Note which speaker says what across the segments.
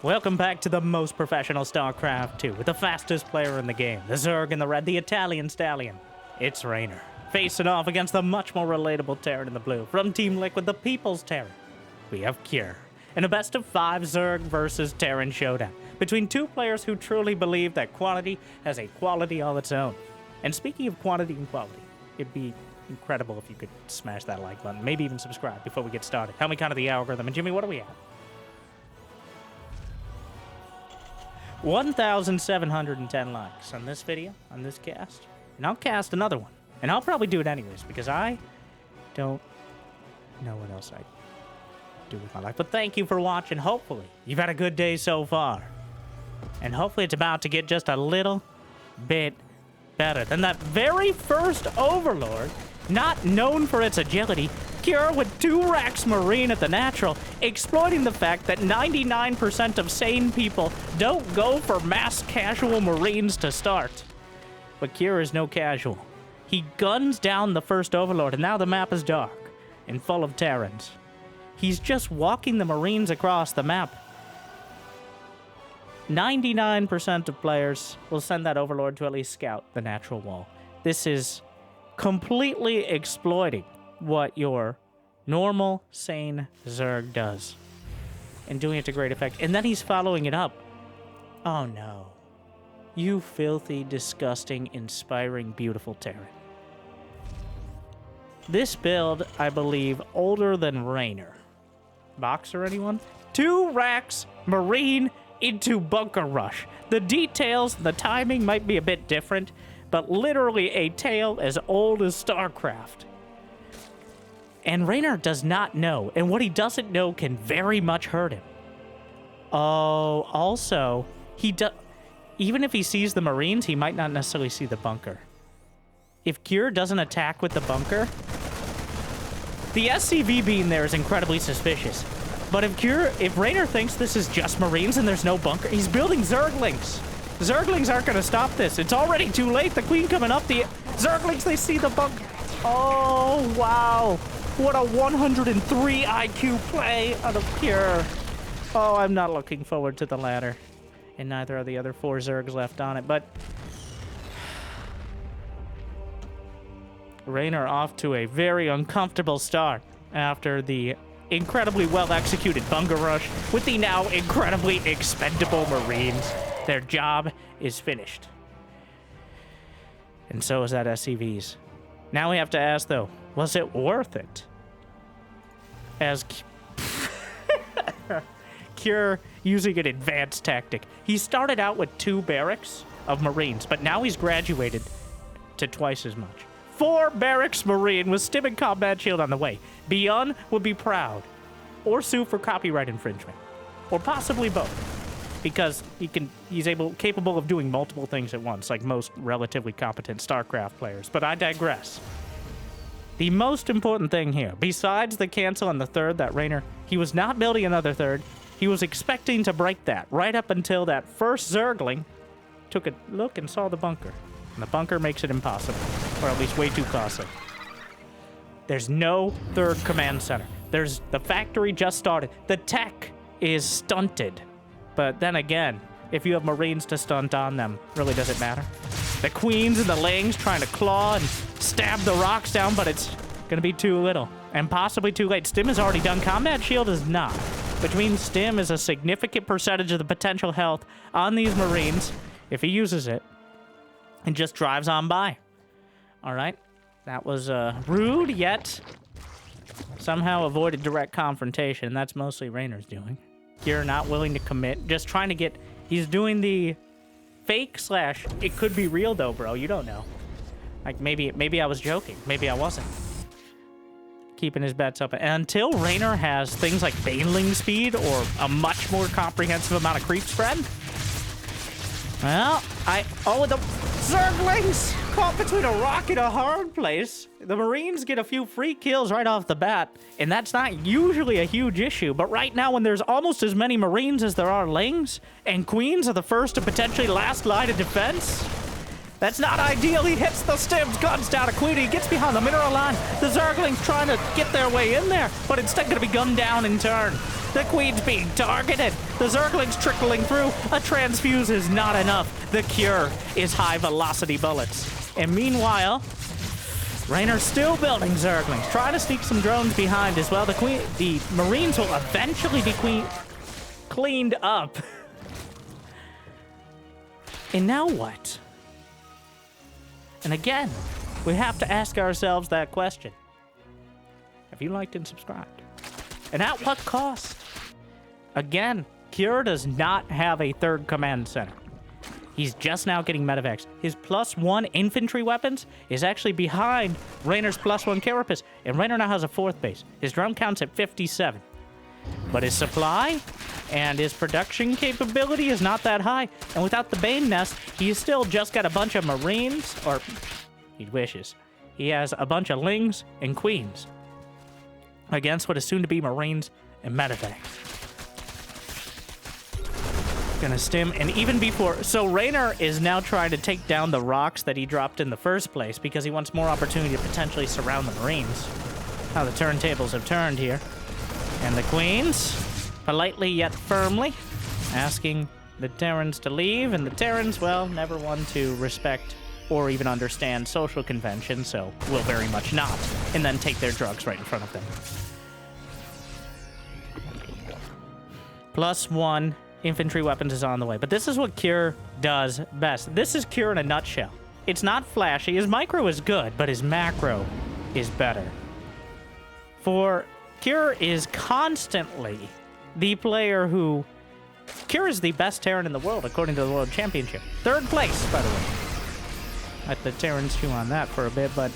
Speaker 1: Welcome back to the most professional StarCraft 2 with the fastest player in the game, the Zerg in the red, the Italian stallion. It's Reynor, facing off against the much more relatable Terran in the blue. From Team Liquid, the People's Terran, we have Cure, in a best of 5 Zerg versus Terran showdown between two players who truly believe that quantity has a quality all its own. And speaking of quantity and quality, it'd be incredible if you could smash that like button, maybe even subscribe before we get started. Help me count the algorithm. And Jimmy, what are we at? 1,710 likes on this video, on this cast. And I'll cast another one. And I'll probably do it anyways, because I don't know what else I do with my life. But thank you for watching. Hopefully, you've had a good day so far. And hopefully it's about to get just a little bit better than that very first Overlord, not known for its agility, Cure with 2 racks Marine at the natural, exploiting the fact that 99% of sane people don't go for mass casual Marines to start. But Cure is no casual. He guns down the first Overlord, and now the map is dark and full of Terrans. He's just walking the Marines across the map. 99% of players will send that Overlord to at least scout the natural wall. This is completely exploiting what your normal, sane Zerg does. And doing it to great effect. And then he's following it up. Oh no. You filthy, disgusting, inspiring, beautiful Terran. This build, I believe, older than Reynor. Boxer, anyone? 2 racks, Marine, into Bunker Rush. The details, the timing might be a bit different, but literally a tale as old as StarCraft. And Reynor does not know, and what he doesn't know can very much hurt him. Oh, also, even if he sees the Marines, he might not necessarily see the bunker. If Cure doesn't attack with the bunker, the SCV being there is incredibly suspicious. But if Reynor thinks this is just Marines and there's no bunker, he's building Zerglings. Zerglings aren't going to stop this. It's already too late. The Queen coming up. The Zerglings, they see the bunker. Oh, wow. What a 103 IQ play out of Cure. Oh, I'm not looking forward to the ladder. And neither are the other 4 Zergs left on it. But Reynor off to a very uncomfortable start after the incredibly well-executed bunker rush with the now incredibly expendable Marines. Their job is finished. And so is that SCV's. Now we have to ask, though, was it worth it? As Cure using an advanced tactic. He started out with 2 barracks of Marines, but now he's graduated to twice as much. 4 barracks Marine with Stim and Combat Shield on the way. Beyond would be proud, or sue for copyright infringement, or possibly both, because he's capable of doing multiple things at once, like most relatively competent StarCraft players. But I digress. The most important thing here, besides the cancel on the 3rd that Reynor, he was not building another 3rd. He was expecting to break that right up until that first Zergling took a look and saw the bunker. And the bunker makes it impossible, or at least way too costly. There's no 3rd command center. The factory just started. The tech is stunted. But then again, if you have Marines to stunt on them, really does it matter? The Queens and the Lings trying to claw and stab the rocks down, but it's gonna be too little. And possibly too late. Stim is already done. Combat Shield is not. Which means Stim is a significant percentage of the potential health on these Marines if he uses it. And just drives on by. Alright. That was rude, yet somehow avoided direct confrontation. That's mostly Reynor's doing. You're not willing to commit. Just trying to get... He's doing the fake / it could be real, though, bro. You don't know. Like, maybe I was joking. Maybe I wasn't. Keeping his bets up. Until Reynor has things like Baneling speed or a much more comprehensive amount of creep spread. Well, the Zerglings caught between a rock and a hard place. The Marines get a few free kills right off the bat, and that's not usually a huge issue. But right now, when there's almost as many Marines as there are Lings, and Queens are the first and potentially last line of defense, that's not ideal. He hits the Stims, guns down a Queen. He gets behind the mineral line. The Zerglings trying to get their way in there, but instead going to be gunned down in turn. The Queen's being targeted. The Zerglings trickling through. A transfuse is not enough. The cure is high-velocity bullets. And meanwhile, Reynor's still building Zerglings, trying to sneak some drones behind as well. The Marines will eventually be cleaned up. And now what? And again, we have to ask ourselves that question. Have you liked and subscribed? And at what cost? Again, Cure does not have a third command center. He's just now getting medevacs. His +1 infantry weapons is actually behind Reynor's +1 carapace, and Reynor now has a 4th base. His drone count's at 57. But his supply and his production capability is not that high. And without the Bane Nest, he's still just got a bunch of Marines, or he wishes. He has a bunch of Lings and Queens against what is soon to be Marines and medevacs. Gonna stim, and even before, so Reynor is now trying to take down the rocks that he dropped in the first place because he wants more opportunity to potentially surround the Marines. How the turntables have turned here. And the Queens, politely yet firmly, asking the Terrans to leave, and the Terrans, well, never one to respect or even understand social convention, so will very much not, and then take their drugs right in front of them. +1 infantry weapons is on the way, but this is what Cure does best. This is Cure in a nutshell. It's not flashy. His micro is good, but his macro is better. For Cure is constantly the player who... Cure is the best Terran in the world, according to the World Championship. 3rd place, by the way. Let the Terrans chew on that for a bit, but...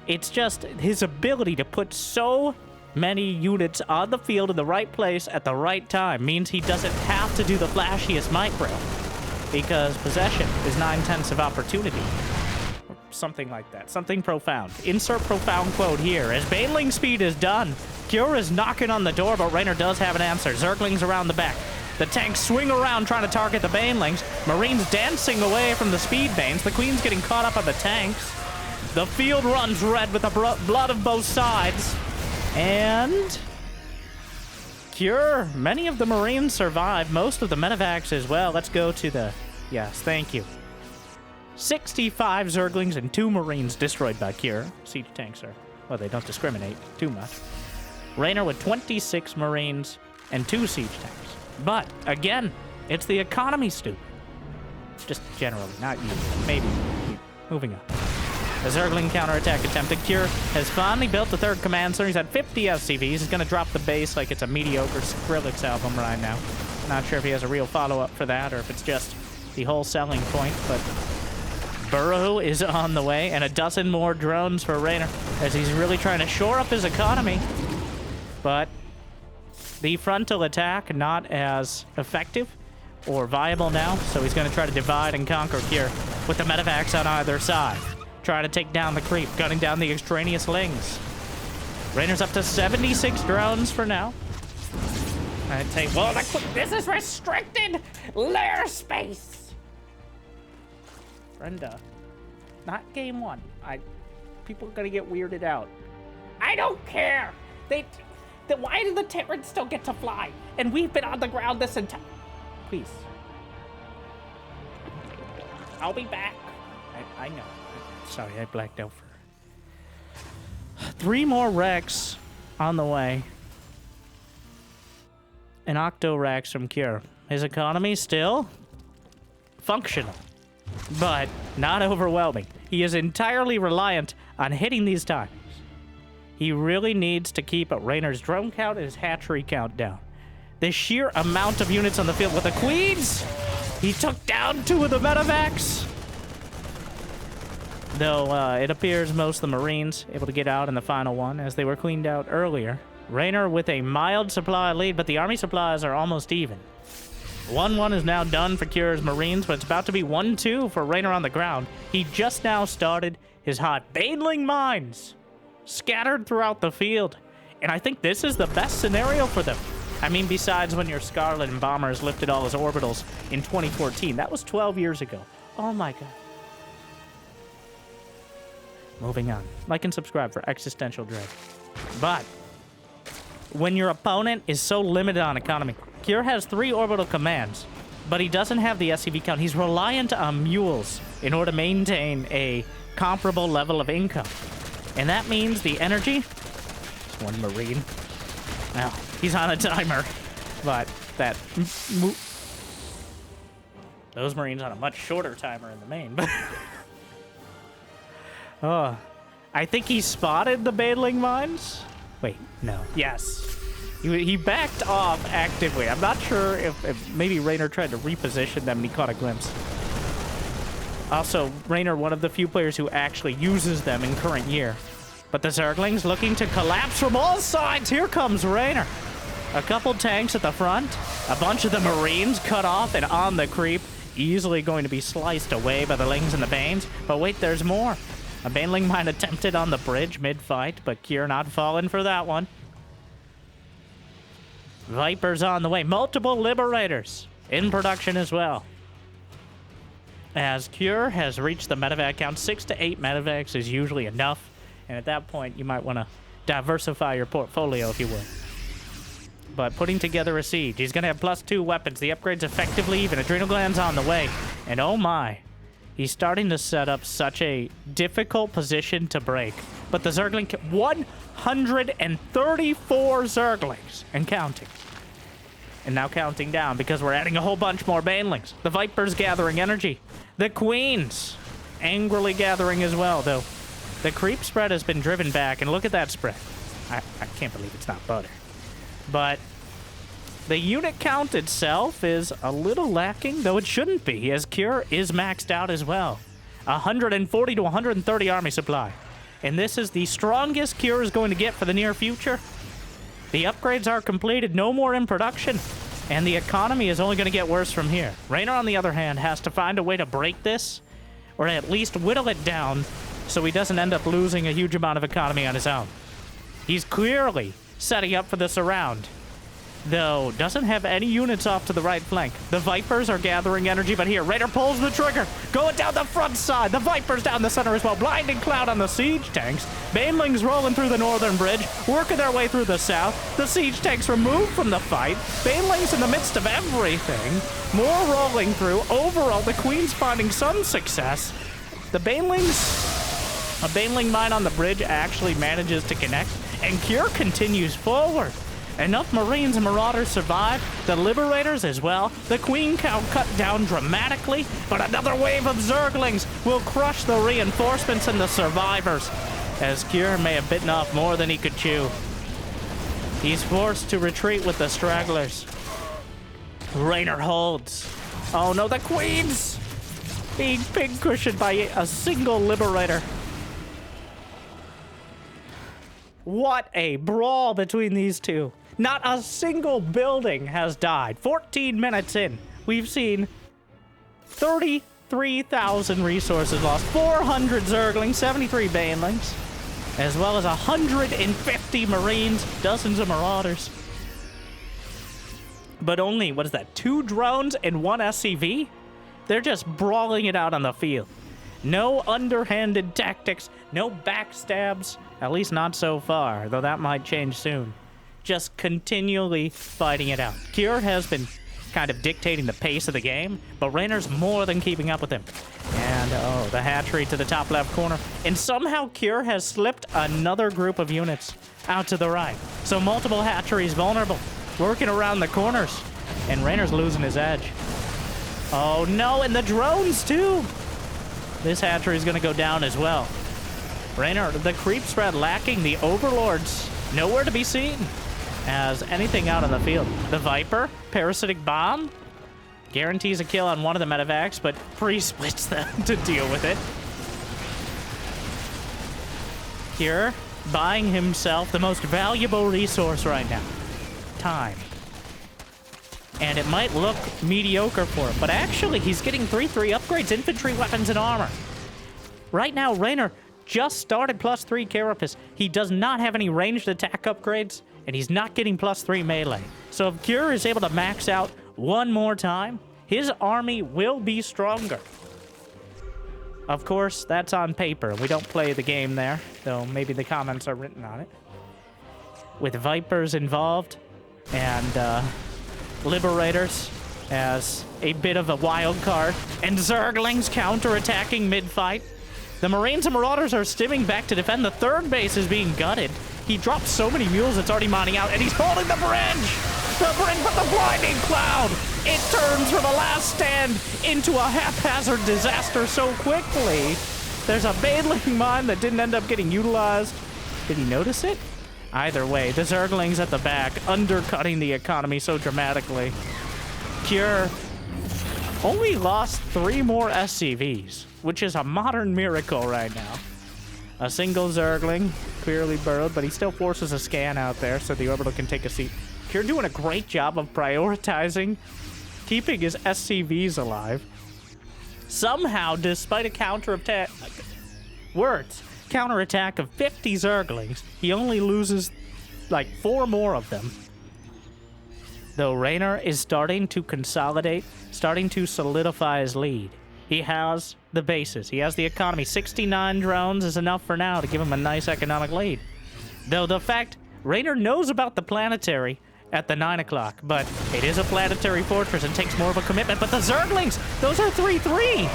Speaker 1: It's just his ability to put so many units on the field in the right place at the right time means he doesn't have to do the flashiest micro, because possession is 9/10 of opportunity. Or something like that. Something profound. Insert profound quote here. As Baneling speed is done, Cure is knocking on the door, but Reynor does have an answer. Zerglings around the back. The tanks swing around trying to target the Banelings. Marines dancing away from the speed Banes. The Queen's getting caught up on the tanks. The field runs red with the blood of both sides. And Cure, many of the Marines survive, most of the medevacs as well. Let's go to the... Yes, thank you. 65 Zerglings and 2 Marines destroyed by Cure. Siege tanks are... Well, they don't discriminate too much. Reynor with 26 Marines and 2 siege tanks. But, again, it's the economy, stupid. Just generally, not you. Maybe you. Moving on. The Zergling counterattack attempted. Cure has finally built the 3rd command center. He's at 50 SCVs. He's going to drop the base like it's a mediocre Skrillex album right now. Not sure if he has a real follow-up for that or if it's just the whole selling point, but Burrow is on the way, and a dozen more drones for Reynor as he's really trying to shore up his economy. But the frontal attack not as effective or viable now, so he's going to try to divide and conquer Cure with the medevacs on either side. Trying to take down the creep, gunning down the extraneous Lings. Reynor's up to 76 drones for now. I take, well, this is restricted lair space. Brenda, not game 1. People are gonna get weirded out. I don't care. Why do the Terrans still get to fly? And we've been on the ground this entire... Please. I'll be back. I know. Sorry, I blacked out for... 3 more Rex on the way. An Octo Rex from Cure. His economy still functional, but not overwhelming. He is entirely reliant on hitting these times. He really needs to keep Reynor's drone count and his hatchery count down. The sheer amount of units on the field with the Queens. He took down 2 of the medevacs. Though it appears most of the Marines able to get out in the final one as they were cleaned out earlier. Reynor with a mild supply lead, but the army supplies are almost even. 1-1 is now done for Cure's Marines, but it's about to be 1-2 for Reynor on the ground. He just now started his hot Baneling mines scattered throughout the field. And I think this is the best scenario for them. I mean, besides when your Scarlet and Bombers lifted all his orbitals in 2014. That was 12 years ago. Oh my god. Moving on. Like and subscribe for existential dread. But when your opponent is so limited on economy. Kure has 3 orbital commands, but he doesn't have the SCV count. He's reliant on mules in order to maintain a comparable level of income. And that means the energy... Just one Marine. Well, he's on a timer, but that... Those Marines on a much shorter timer in the main, but... Oh, I think he spotted the battling mines? Wait, no. Yes. He backed off actively. I'm not sure if maybe Reynor tried to reposition them and he caught a glimpse. Also, Reynor, one of the few players who actually uses them in current year. But the Zerglings looking to collapse from all sides. Here comes Reynor. A couple tanks at the front. A bunch of the Marines cut off and on the creep. Easily going to be sliced away by the Lings and the Banes. But wait, there's more. A Baneling mine attempted on the bridge mid-fight, but Kure not falling for that one. Vipers on the way. Multiple Liberators in production as well. As Kure has reached the medevac count, 6 to 8 medevacs is usually enough. And at that point, you might want to diversify your portfolio, if you will. But putting together a siege, he's going to have +2 weapons. The upgrade's effectively even. Adrenal glands on the way. And oh my, he's starting to set up such a difficult position to break. But the Zergling, 134 Zerglings and counting. And now counting down because we're adding a whole bunch more Banelings. The Vipers gathering energy. The Queens angrily gathering as well, though. The creep spread has been driven back, and look at that spread. I can't believe it's not butter. But the unit count itself is a little lacking, though it shouldn't be, as Kure is maxed out as well. 140 to 130 army supply. And this is the strongest Kure is going to get for the near future. The upgrades are completed, no more in production, and the economy is only going to get worse from here. Reynor, on the other hand, has to find a way to break this, or at least whittle it down, so he doesn't end up losing a huge amount of economy on his own. He's clearly setting up for the surround, though doesn't have any units off to the right flank. The Vipers are gathering energy, but here, Reynor pulls the trigger, going down the front side. The Vipers down the center as well. Blinding cloud on the siege tanks. Banelings rolling through the northern bridge, working their way through the south. The siege tanks removed from the fight. Banelings in the midst of everything. More rolling through. Overall, the Queen's finding some success. The Banelings... A Baneling mine on the bridge actually manages to connect, and Kure continues forward. Enough Marines and Marauders survive, the Liberators as well. The Queen count cut down dramatically, but another wave of Zerglings will crush the reinforcements and the survivors, as Kure may have bitten off more than he could chew. He's forced to retreat with the stragglers. Reynor holds. Oh no, the Queen's being pin-cushioned by a single Liberator. What a brawl between these two. Not a single building has died. 14 minutes in, we've seen 33,000 resources lost, 400 Zerglings, 73 Banelings, as well as 150 Marines, dozens of Marauders. But only, what is that, 2 drones and 1 SCV? They're just brawling it out on the field. No underhanded tactics, no backstabs, at least not so far, though that might change soon. Just continually fighting it out. Kure has been kind of dictating the pace of the game, but Reynor's more than keeping up with him. And, oh, the hatchery to the top left corner. And somehow Kure has slipped another group of units out to the right. So multiple hatcheries vulnerable, working around the corners. And Reynor's losing his edge. Oh, no, and the drones, too. This hatchery is going to go down as well. Reynor, the creep spread lacking. The Overlords nowhere to be seen as anything out on the field. The Viper, parasitic bomb, guarantees a kill on one of the medevacs, but pre-splits them to deal with it. Kure buying himself the most valuable resource right now. Time. And it might look mediocre for him, but actually he's getting 3/3 upgrades, infantry, weapons, and armor. Right now, Reynor just started +3 Carapace. He does not have any ranged attack upgrades, and he's not getting +3 melee. So if Kure is able to max out one more time, his army will be stronger. Of course, that's on paper. We don't play the game there, though maybe the comments are written on it. with Vipers involved and Liberators as a bit of a wild card, and Zerglings counterattacking mid-fight. The Marines and Marauders are stimming back to defend. The third base is being gutted. He dropped so many mules it's already mining out, and he's holding the bridge! The bridge, but the blinding cloud! It turns from a last stand into a haphazard disaster so quickly. There's a Baneling mine that didn't end up getting utilized. Did he notice it? Either way, the Zerglings at the back undercutting the economy so dramatically. Cure only lost 3 more SCVs, which is a modern miracle right now. A single Zergling, clearly burrowed, but he still forces a scan out there so the orbital can take a seat. Cure doing a great job of prioritizing, keeping his SCVs alive. Somehow, despite a counterattack of 50 Zerglings, he only loses like 4 more of them. Though Reynor is starting to consolidate, starting to solidify his lead. He has the bases, he has the economy. 69 drones is enough for now to give him a nice economic lead. Though the fact, Reynor knows about the planetary at the 9 o'clock, but it is a planetary fortress and takes more of a commitment. But the Zerglings, those are 3-3.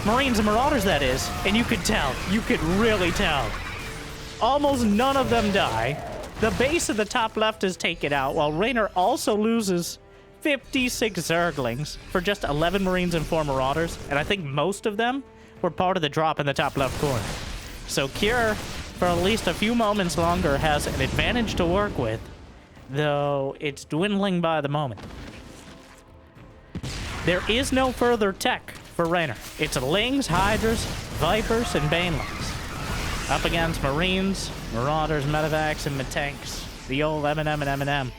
Speaker 1: Marines and Marauders, that is. And you could tell, you could really tell. Almost none of them die. The base of the top left is taken out, while Reynor also loses 56 Zerglings for just 11 Marines and 4 Marauders, and I think most of them were part of the drop in the top left corner. So Cure, for at least a few moments longer, has an advantage to work with, though it's dwindling by the moment. There is no further tech for Reynor. It's Lings, Hydras, Vipers, and Banelings. Up against Marines, Marauders, Medevacs, and Tanks. The old M&M and M&M.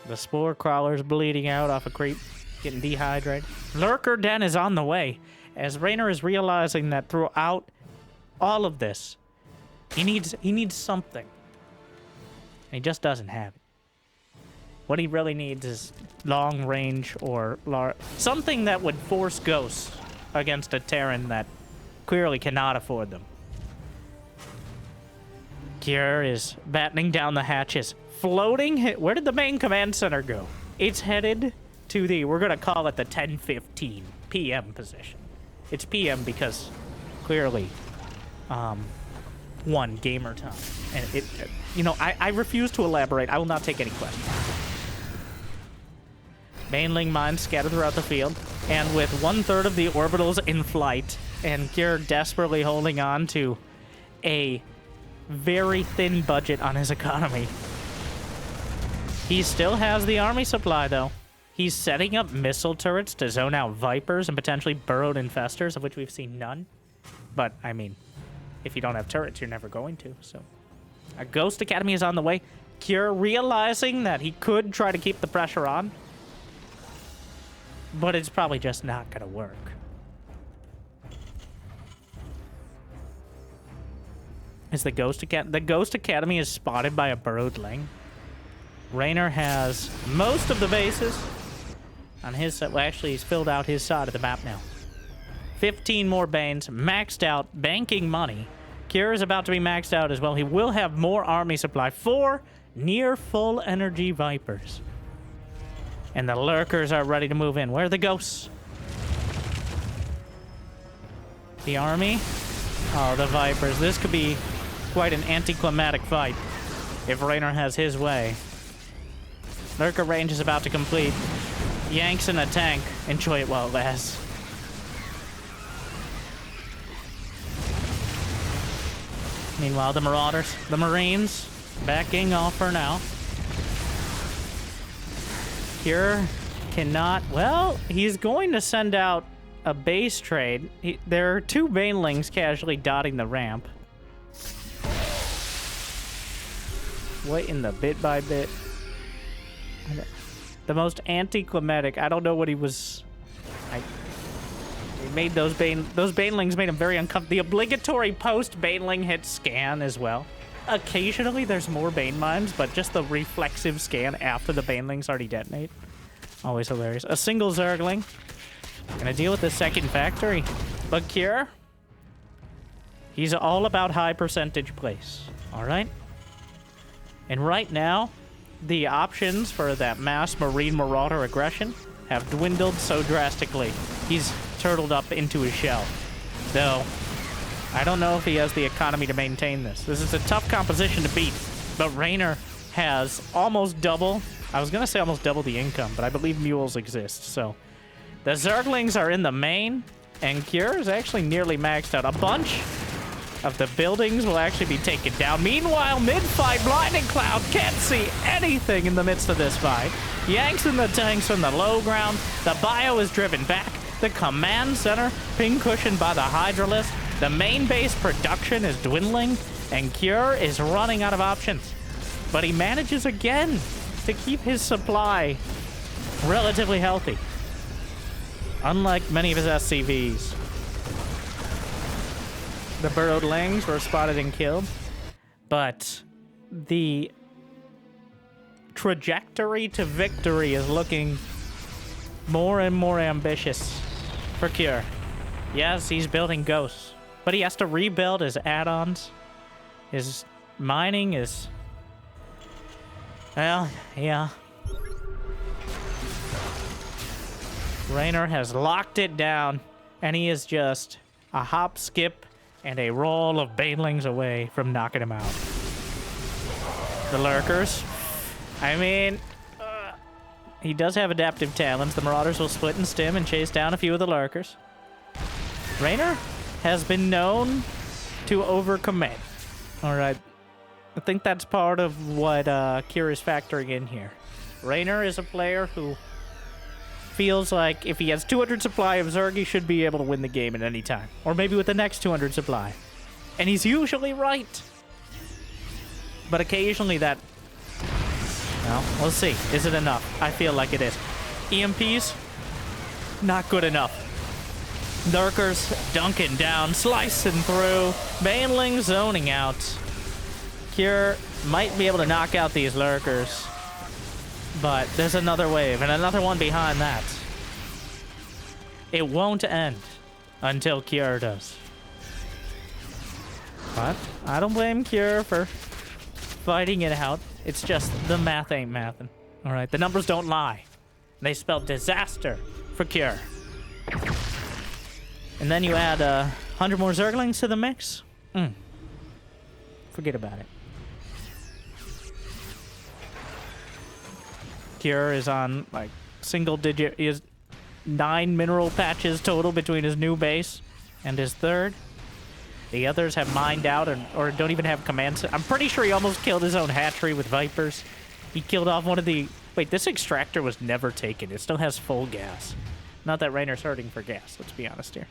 Speaker 1: The Spore Crawler's bleeding out off a creep, getting dehydrated. Lurker Den is on the way, as Reynor is realizing that throughout all of this, he needs something. And he just doesn't have it. What he really needs is long range or something that would force ghosts against a Terran that clearly cannot afford them. Cure is battening down the hatches. Floating, where did the main command center go? It's headed to the, we're gonna call it the 10:15 p.m. position. It's p.m. because clearly, 1 gamer time. And it, you know, I refuse to elaborate. I will not take any questions. Baneling mines scattered throughout the field, and with 1/3 of the orbitals in flight, and Cure desperately holding on to a very thin budget on his economy. He still has the army supply, though. He's setting up missile turrets to zone out Vipers and potentially burrowed infestors, of which we've seen none. But, I mean, if you don't have turrets, you're never going to, so. A Ghost Academy is on the way. Cure realizing that he could try to keep the pressure on, but it's probably just not gonna work. Is the Ghost Academy is spotted by a burrowed Ling. Reynor has most of the bases on his side. Well, actually, he's filled out his side of the map now. 15 more Banes, maxed out, banking money. Cure is about to be maxed out as well. He will have more army supply. 4 near full energy Vipers. And the Lurkers are ready to move in. Where are the Ghosts? The army? Oh, the Vipers. This could be quite an anticlimactic fight if Reynor has his way. Lurker range is about to complete. Yanks in a tank. Enjoy it while it lasts. Meanwhile, the Marauders, the Marines, backing off for now. Cure cannot... Well, he's going to send out a base trade. There are 2 Banelings casually dotting the ramp. What in the bit by bit? The most anticlimactic. I don't know what he was... He made those Banelings made him very uncomfortable. The obligatory post-Baneling hit scan as well. Occasionally there's more Bane mines, but just the reflexive scan after the Banelings already detonate. Always hilarious. A single Zergling. Gonna deal with the second factory. But Cure, he's all about high percentage place. All right. And right now, the options for that mass Marine Marauder aggression have dwindled so drastically. He's turtled up into his shell. Though, I don't know if he has the economy to maintain this. This is a tough composition to beat, but Reynor has almost double. I was going to say almost double the income, but I believe mules exist, so. The Zerglings are in the main, and Cure is actually nearly maxed out. A bunch of the buildings will actually be taken down. Meanwhile, mid-fight, Blinding Cloud can't see anything in the midst of this fight. Yanks in the tanks from the low ground. The bio is driven back. The command center pin-cushioned by the Hydralisk. The main base production is dwindling, and Cure is running out of options. But he manages again to keep his supply relatively healthy. Unlike many of his SCVs. The burrowed lings were spotted and killed, but the trajectory to victory is looking more and more ambitious for Cure. Yes, he's building ghosts, but he has to rebuild his add-ons. His mining is... well, yeah. Reynor has locked it down, and he is just a hop, skip, and a roll of banelings away from knocking him out. The Lurkers. I mean, he does have adaptive talents. The Marauders will split and stim and chase down a few of the Lurkers. Reynor has been known to overcommit. All right. I think that's part of what Cure is factoring in here. Reynor is a player who feels like if he has 200 supply of Zerg, he should be able to win the game at any time. Or maybe with the next 200 supply. And he's usually right. But occasionally that... well, we'll see. Is it enough? I feel like it is. EMPs? Not good enough. Lurkers dunking down, slicing through. Banelings zoning out. Cure might be able to knock out these Lurkers. But there's another wave, and another one behind that. It won't end until Cure does. But I don't blame Cure for fighting it out. It's just the math ain't mathin'. All right, the numbers don't lie. They spell disaster for Cure. And then you add 100 more Zerglings to the mix. Forget about it. Cure is on like single digit. He has 9 mineral patches total between his new base and his third. The others have mined out or don't even have commands. I'm pretty sure he almost killed his own hatchery with Vipers. He killed off one of the... wait, this extractor was never taken. It still has full gas. Not that Reynor's hurting for gas, let's be honest here.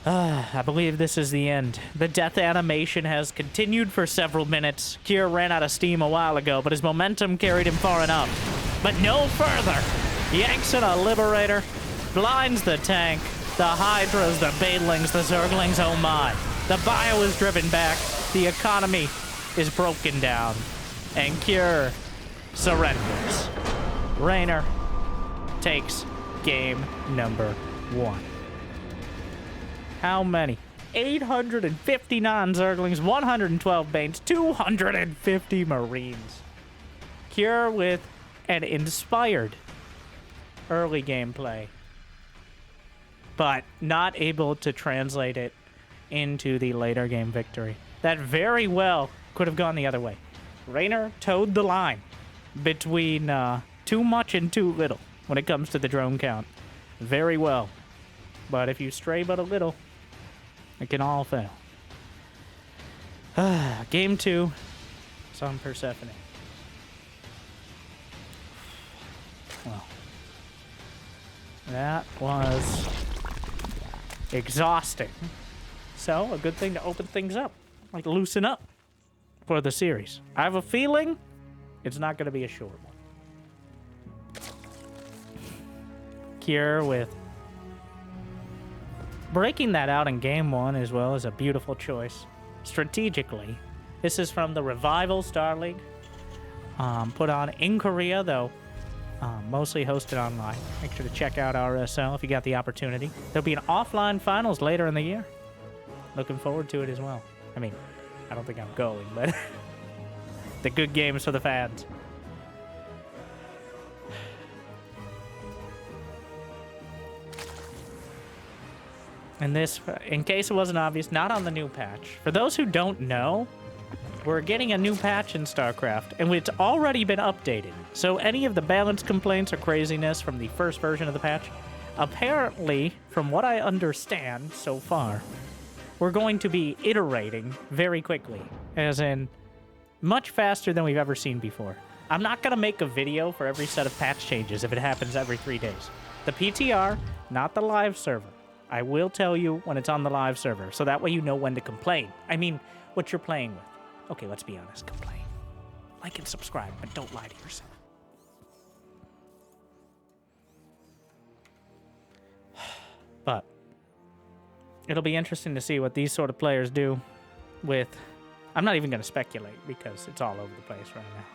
Speaker 1: I believe this is the end. The death animation has continued for several minutes. Cure ran out of steam a while ago, but his momentum carried him far enough. But no further. Yanks in a Liberator, blinds the tank, the Hydras, the Banelings, the Zerglings, oh my. The bio is driven back, the economy is broken down, and Cure surrenders. Reynor takes game number 1. How many? 859 Zerglings, 112 Banes, 250 Marines. Cure with an inspired early gameplay, but not able to translate it into the later game victory. That very well could have gone the other way. Reynor towed the line between too much and too little when it comes to the drone count. Very well. But if you stray but a little, it can all fail. Game 2. It's on Persephone. Well, that was exhausting. So, a good thing to open things up. Like, loosen up for the series. I have a feeling it's not going to be a short one. Cure with breaking that out in game 1 as well is a beautiful choice. Strategically, this is from the Revival Starleague, put on in Korea, though mostly hosted online. Make sure to check out RSL if you got the opportunity. There'll be an offline finals later in the year. Looking forward to it as well. I mean, I don't think I'm going, but the good games for the fans. And this, in case it wasn't obvious, not on the new patch. For those who don't know, we're getting a new patch in StarCraft, and it's already been updated. So any of the balance complaints or craziness from the first version of the patch, apparently, from what I understand so far, we're going to be iterating very quickly, as in much faster than we've ever seen before. I'm not going to make a video for every set of patch changes if it happens every 3 days. The PTR, not the live server. I will tell you when it's on the live server, so that way you know when to complain. I mean, what you're playing with. Okay, let's be honest, complain. Like and subscribe, but don't lie to yourself. But it'll be interesting to see what these sort of players do with... I'm not even going to speculate, because it's all over the place right now.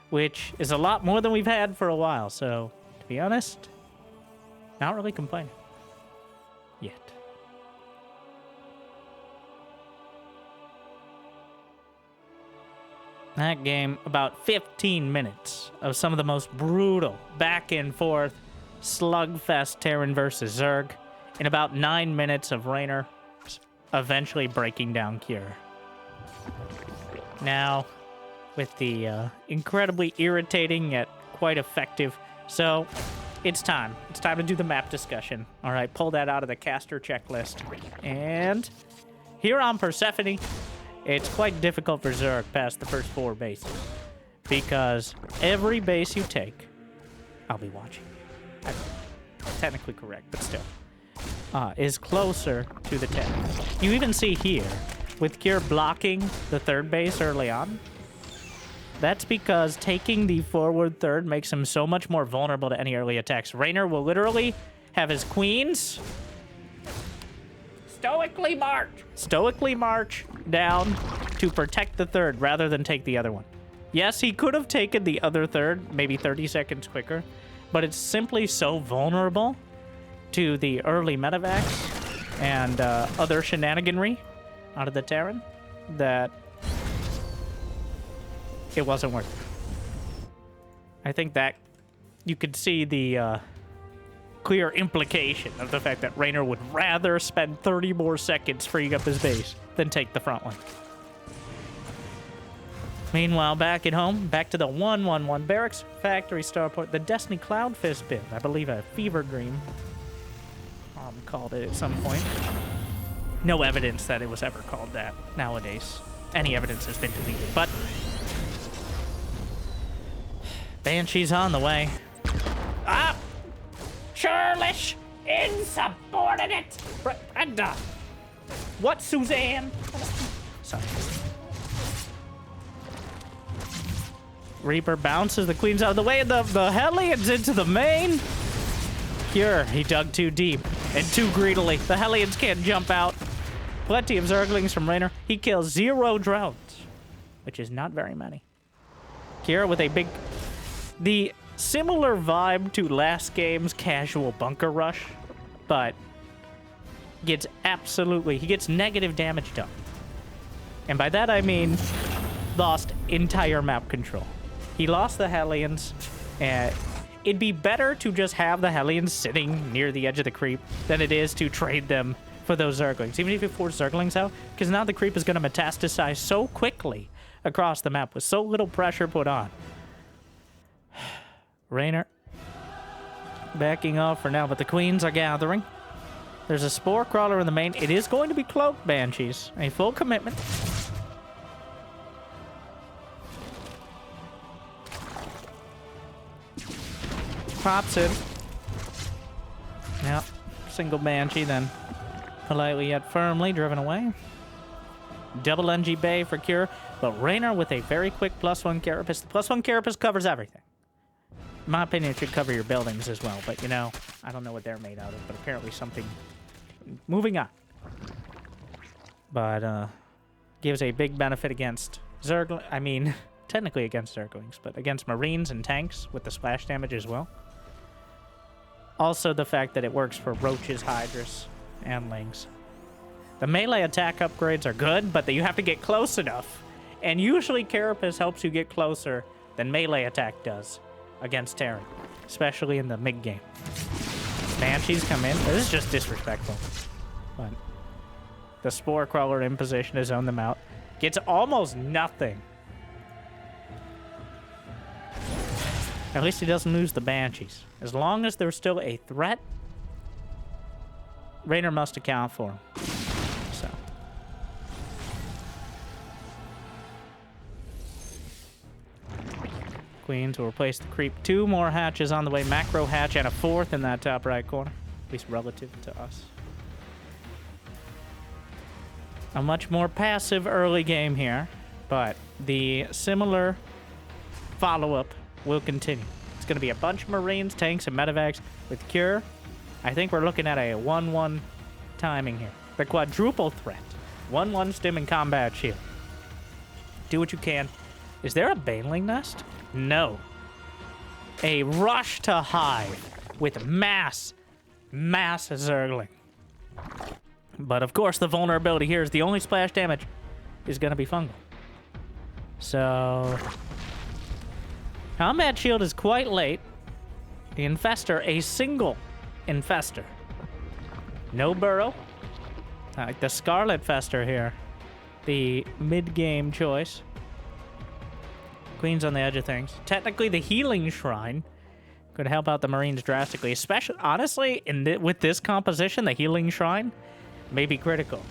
Speaker 1: Which is a lot more than we've had for a while, so to be honest, not really complaining. Yet. That game, about 15 minutes of some of the most brutal back and forth slugfest Terran versus Zerg, and about 9 minutes of Reynor eventually breaking down Cure. Now, with the incredibly irritating yet quite effective, so it's time. It's time to do the map discussion. All right, pull that out of the caster checklist. And here on Persephone, it's quite difficult for Zerg past the first 4 bases. Because every base you take, I'll be watching. I'm technically correct, but still. Is closer to the 10. You even see here, with Cure blocking the 3rd base early on, that's because taking the forward 3rd makes him so much more vulnerable to any early attacks. Reynor will literally have his queens stoically march down to protect the 3rd rather than take the other one. Yes, he could have taken the other 3rd maybe 30 seconds quicker, but it's simply so vulnerable to the early medevacs and other shenaniganry out of the Terran that it wasn't worth it. I think that you could see the clear implication of the fact that Reynor would rather spend 30 more seconds freeing up his base than take the front line. Meanwhile, back at home, back to the 1-1-1 barracks, factory starport, the Destiny Cloudfist build. I believe a Fever Dream called it at some point. No evidence that it was ever called that nowadays. Any evidence has been deleted, but Banshee's on the way. Ah! Churlish! Insubordinate! Brenda! What, Suzanne? Sorry. Reaper bounces the queens out of the way, and the Hellions into the main. Cure, he dug too deep and too greedily. The Hellions can't jump out. Plenty of Zerglings from Reynor. He kills 0 drones, which is not very many. Cure with a big... The similar vibe to last game's casual bunker rush, but gets absolutely... He gets negative damage done. And by that I mean lost entire map control. He lost the Hellions, and it'd be better to just have the Hellions sitting near the edge of the creep than it is to trade them for those Zerglings, even if you force Zerglings out, because now the creep is going to metastasize so quickly across the map with so little pressure put on. Reynor backing off for now, but the queens are gathering. There's a Spore Crawler in the main. It is going to be Cloaked Banshees, a full commitment. Pops in. Yep, single Banshee then. Politely yet firmly driven away. Double NG Bay for Cure, but Reynor with a very quick +1 Carapace. The +1 Carapace covers everything. In my opinion, it should cover your buildings as well, but you know, I don't know what they're made out of, but apparently something... Moving on. But, gives a big benefit against Zerg... I mean, technically against Zerglings, but against Marines and tanks with the splash damage as well. Also the fact that it works for Roaches, Hydras, and Lings. The melee attack upgrades are good, but you have to get close enough. And usually Carapace helps you get closer than melee attack does against Terran, especially in the mid-game. Banshees come in. This is just disrespectful. But the Spore Crawler in position to zone them out. Gets almost nothing. At least he doesn't lose the Banshees. As long as there's still a threat, Reynor must account for him. So. Queens will replace the creep. 2 more hatches on the way. Macro hatch and a 4th in that top right corner. At least relative to us. A much more passive early game here, but the similar follow-up will continue. It's going to be a bunch of Marines, tanks, and medevacs with Cure. I think we're looking at a 1-1 timing here. The quadruple threat. 1-1 stim and combat shield. Do what you can. Is there a Baneling nest? No. A rush to hive with mass Zergling. But of course, the vulnerability here is the only splash damage is going to be fungal. So, combat shield is quite late. The Infestor, a single Infestor. No burrow. Like the Scarlet Fester here. The mid-game choice. Queen's on the edge of things. Technically, the Healing Shrine could help out the Marines drastically. Especially, honestly, with this composition, the Healing Shrine may be critical.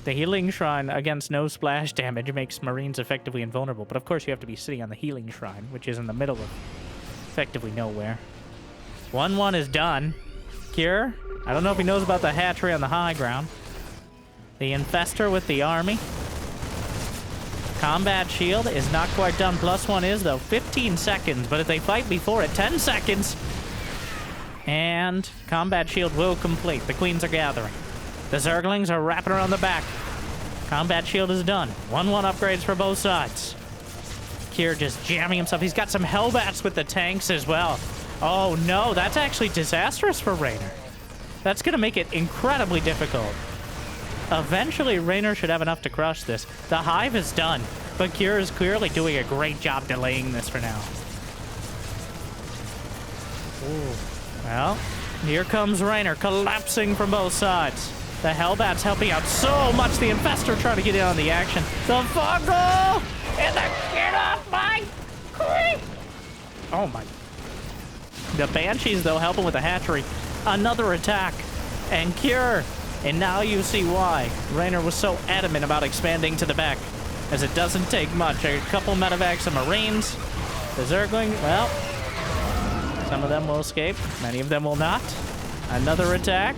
Speaker 1: The Healing Shrine against no splash damage makes Marines effectively invulnerable. But of course, you have to be sitting on the Healing Shrine, which is in the middle of effectively nowhere. 1-1 is done. Cure. I don't know if he knows about the hatchery on the high ground. The Infestor with the army. Combat shield is not quite done. +1 is, though. 15 seconds. But if they fight before it, 10 seconds. And combat shield will complete. The Queens are gathering. The Zerglings are wrapping around the back. Combat shield is done. 1-1 upgrades for both sides. Kier just jamming himself. He's got some Hellbats with the tanks as well. Oh no, that's actually disastrous for Reynor. That's going to make it incredibly difficult. Eventually, Reynor should have enough to crush this. The Hive is done, but Kier is clearly doing a great job delaying this for now. Ooh. Well, here comes Reynor, collapsing from both sides. The Hellbat's helping out so much. The Infestor trying to get in on the action. The Fungal! And the get off my creep! Oh my. The Banshees, though, helping with the hatchery. Another attack. And Cure. And now you see why Reynor was so adamant about expanding to the back. As it doesn't take much. A couple medevacs and Marines. The Zergling, well, some of them will escape. Many of them will not. Another attack.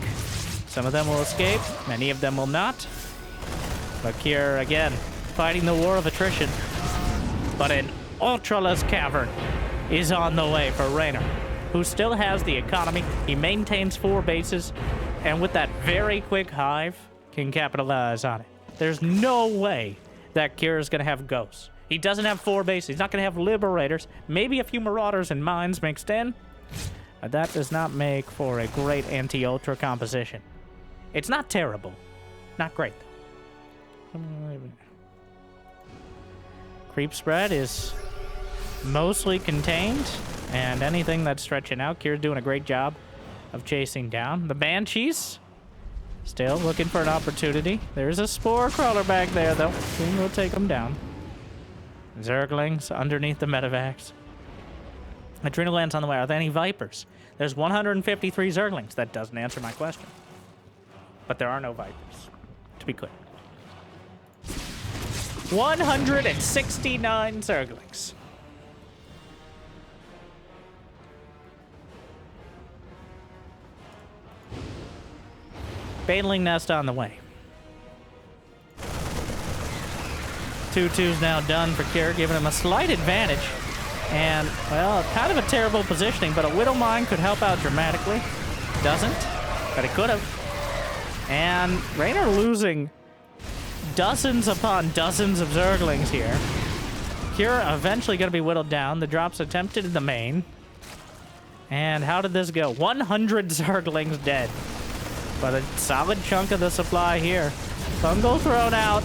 Speaker 1: Some of them will escape. Many of them will not. But Kier, again, fighting the war of attrition. But an ultraless cavern is on the way for Reynor, who still has the economy. He maintains 4 bases, and with that very quick hive, can capitalize on it. There's no way that Kier is going to have ghosts. He doesn't have 4 bases. He's not going to have liberators. Maybe a few marauders and mines mixed in. But that does not make for a great anti-ultra composition. It's not terrible. Not great, though. Creep spread is mostly contained, and anything that's stretching out, Kier's doing a great job of chasing down. The Banshees, still looking for an opportunity. There's a Spore Crawler back there, though. Soon we'll take them down. Zerglings underneath the medevacs. Adrenalan's on the way. Are there any Vipers? There's 153 Zerglings. That doesn't answer my question. But there are no Vipers, to be clear. 169 Zerglings. Baneling nest on the way. 2-2's now done for Kier, giving him a slight advantage. And, well, kind of a terrible positioning, but a Widow Mine could help out dramatically. Doesn't, but it could have. And Reynor losing dozens upon dozens of Zerglings here. Kier eventually going to be whittled down. The drops attempted in the main. And how did this go? 100 Zerglings dead. But a solid chunk of the supply here. Fungal thrown out.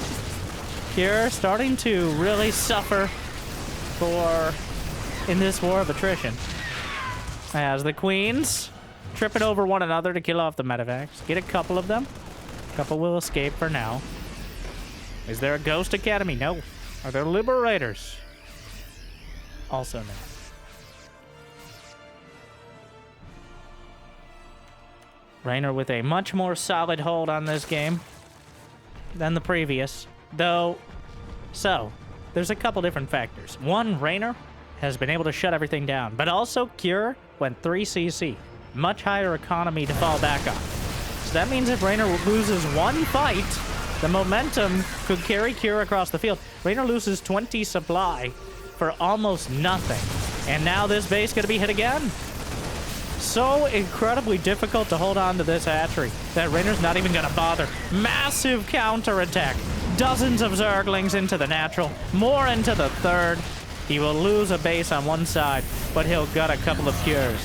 Speaker 1: Cure starting to really suffer in this war of attrition. As the queens tripping over one another to kill off the medevacs. Get a couple of them. A couple will escape for now. Is there a Ghost Academy? No. Are there Liberators? Also no. Reynor with a much more solid hold on this game than the previous. So, there's a couple different factors. One, Reynor has been able to shut everything down, but also Cure went 3cc. Much higher economy to fall back on. So that means if Reynor loses one fight, the momentum could carry Cure across the field. Reynor loses 20 supply for almost nothing. And now this base gonna be hit again. So incredibly difficult to hold on to this hatchery that Reynor's not even gonna bother. Massive counterattack. Dozens of Zerglings into the natural, more into the third. He will lose a base on one side, but he'll gut a couple of Cures.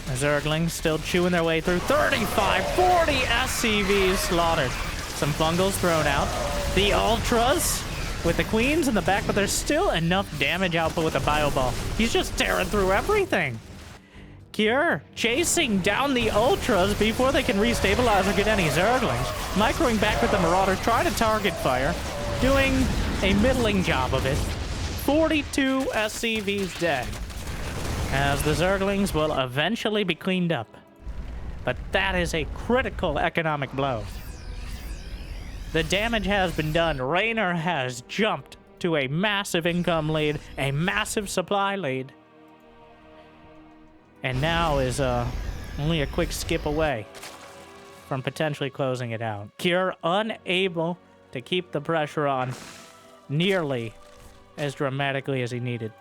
Speaker 1: The Zerglings still chewing their way through. 35, 40 SCVs slaughtered. Some Fungals thrown out. The Ultras with the Queens in the back, but there's still enough damage output with the Bio Ball. He's just tearing through everything. Cure chasing down the Ultras before they can restabilize or get any Zerglings. Microing back with the Marauder, trying to target fire. Doing a middling job of it. 42 SCVs dead. As the Zerglings will eventually be cleaned up. But that is a critical economic blow. The damage has been done. Reynor has jumped to a massive income lead, a massive supply lead. And now is only a quick skip away from potentially closing it out. Cure unable to keep the pressure on nearly as dramatically as he needed.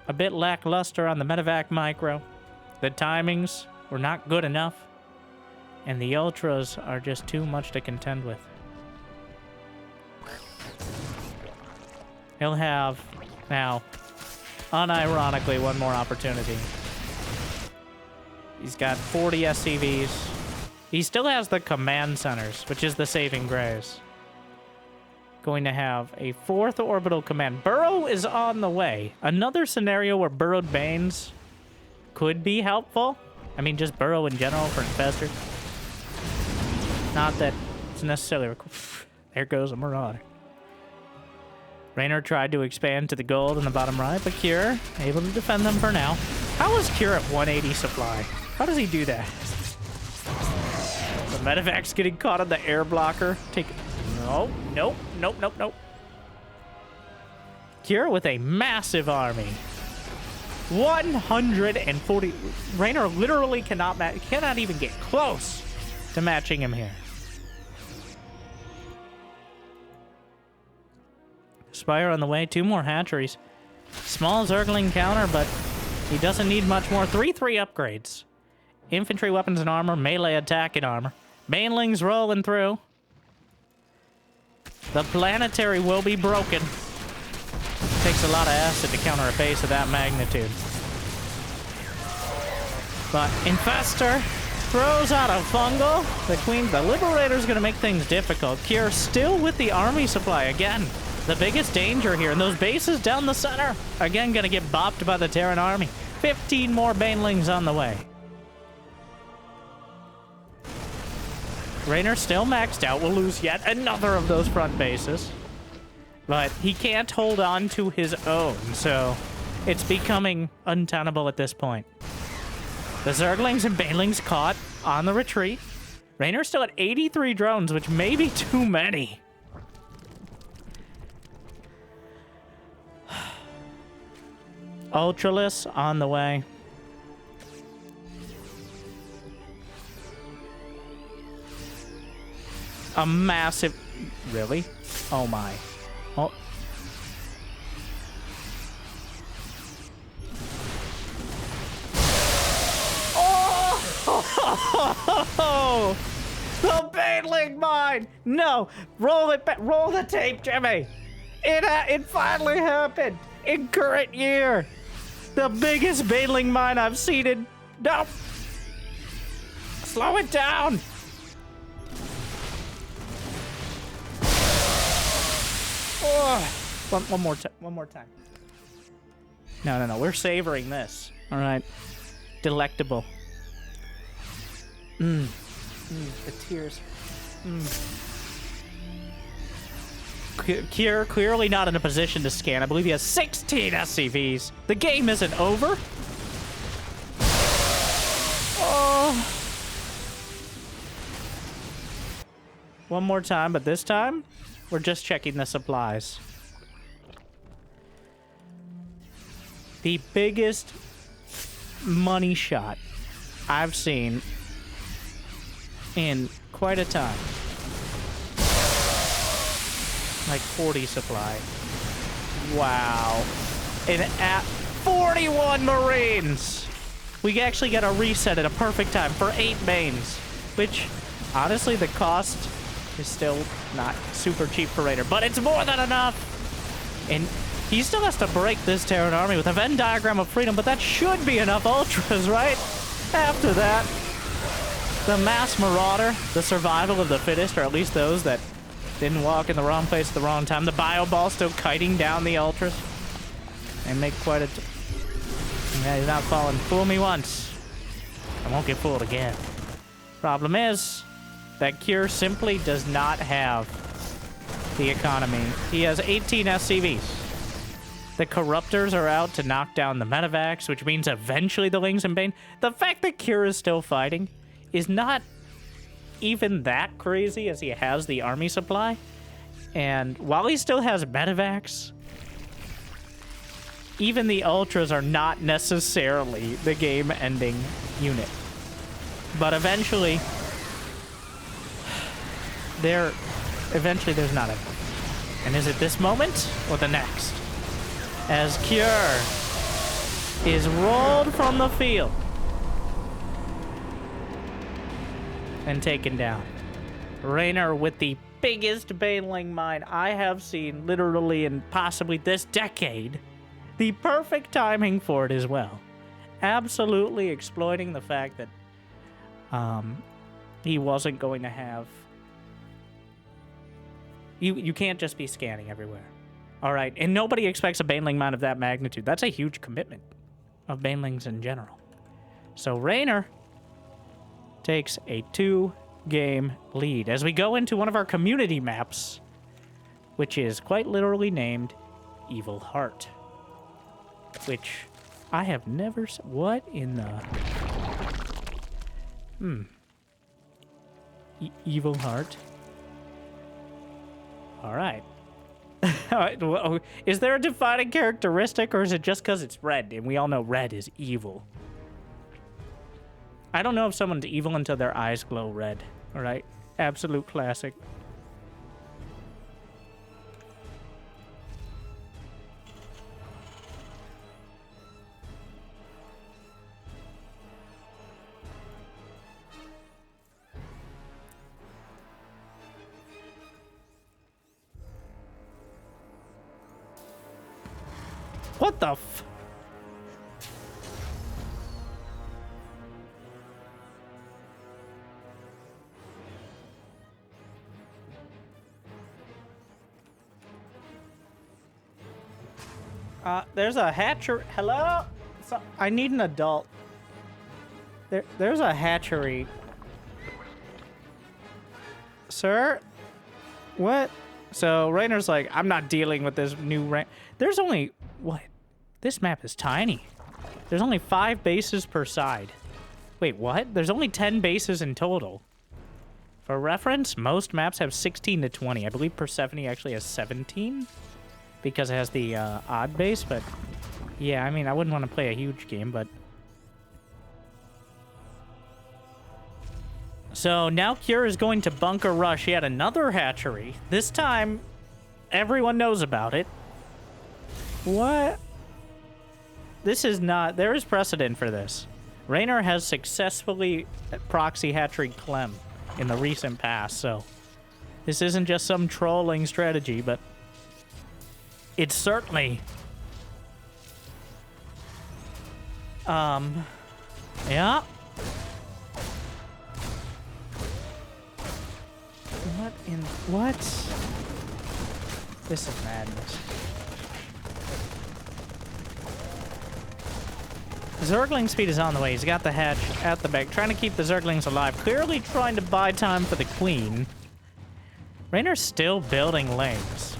Speaker 1: A bit lackluster on the medevac micro. The timings were not good enough. And the Ultras are just too much to contend with. He'll have, now, unironically, one more opportunity. He's got 40 SCVs. He still has the command centers, which is the saving grace. Going to have a 4th orbital command. Burrow is on the way. Another scenario where burrowed Banes could be helpful. I mean, just burrow in general for Infestor. Not that it's necessarily... There goes a Marauder. Reynor tried to expand to the gold in the bottom right, but Cure able to defend them for now. How is Cure at 180 supply? How does he do that? The medevac's getting caught on the air blocker. Nope. Cure with a massive army. 140. Reynor literally cannot even get close to matching him here. Spire on the way. 2 more hatcheries. Small Zergling counter, but he doesn't need much more. 3/3 upgrades. Infantry weapons and armor. Melee attack and armor. Banelings rolling through. The planetary will be broken. Takes a lot of acid to counter a base of that magnitude. But Infestor throws out a Fungal. The Liberator's gonna make things difficult. Cure still with the army supply again. The biggest danger here, and those bases down the center, again gonna get bopped by the Terran army. 15 more Banelings on the way. Reynor still maxed out. Will lose yet another of those front bases. But he can't hold on to his own, so it's becoming untenable at this point. The Zerglings and Banelings caught on the retreat. Reynor's still at 83 drones, which may be too many. Ultralisk on the way. A massive... Really? Oh my. Oh. Oh! The Baneling mine! No! Roll it back! Roll the tape, Jimmy! It finally happened! In current year! The biggest Baneling mine I've seen in... No! Slow it down! Oh, one more time. One more time. No. We're savoring this. All right. Delectable. The tears. Cure clearly not in a position to scan. I believe he has 16 SCVs. The game isn't over. Oh. One more time, but this time, we're just checking the supplies. The biggest money shot I've seen in quite a time. Like 40 supply. Wow. And at 41 Marines! We actually got a reset at a perfect time for 8 mains. Which, honestly, the cost is still not super cheap for Reynor. But it's more than enough! And he still has to break this Terran army with a Venn diagram of freedom, but that should be enough ultras, right? After that, the mass marauder, the survival of the fittest, or at least those that didn't walk in the wrong place at the wrong time. The bio ball still kiting down the ultras. They make quite a... Yeah, he's not falling. Fool me once. I won't get fooled again. Problem is, that Cure simply does not have the economy. He has 18 SCVs. The Corruptors are out to knock down the Medivacs, which means eventually the Lings and Bane. The fact that Cure is still fighting is not even that crazy, as he has the army supply. And while he still has Medivacs, even the Ultras are not necessarily the game-ending unit. But eventually, there's not enough. And is it this moment or the next? As Cure is rolled from the field and taken down. Reynor with the biggest Baneling mine I have seen literally in possibly this decade. The perfect timing for it as well. Absolutely exploiting the fact that he wasn't going to have... You can't just be scanning everywhere. All right, and nobody expects a Baneling mine of that magnitude. That's a huge commitment of Banelings in general. So Reynor takes a 2-game lead as we go into one of our community maps, which is quite literally named Evil Heart, which I have never... What in the... Evil Heart. All right. Is there a defining characteristic, or is it just because it's red, and we all know red is evil? I don't know if someone's evil until their eyes glow red. All right? Absolute classic. What the f... there's a hatchery. Hello? So, I need an adult. There's a hatchery. Sir? What? So, Raynor's like, I'm not dealing with this new There's only... What? This map is tiny. There's only 5 bases per side. Wait, what? There's only 10 bases in total. For reference, most maps have 16 to 20. I believe Persephone actually has 17 because it has the odd base, but yeah, I mean, I wouldn't want to play a huge game, but... So now Cure is going to bunker rush yet another hatchery. This time, everyone knows about it. What? This is not... There is precedent for this. Reynor has successfully proxy hatchery Clem in the recent past, so this isn't just some trolling strategy, but it's certainly... Yeah. What in... What? This is madness. Zergling speed is on the way. He's got the hatch at the back, trying to keep the Zerglings alive. Clearly trying to buy time for the Queen. Reynor's still building lanes.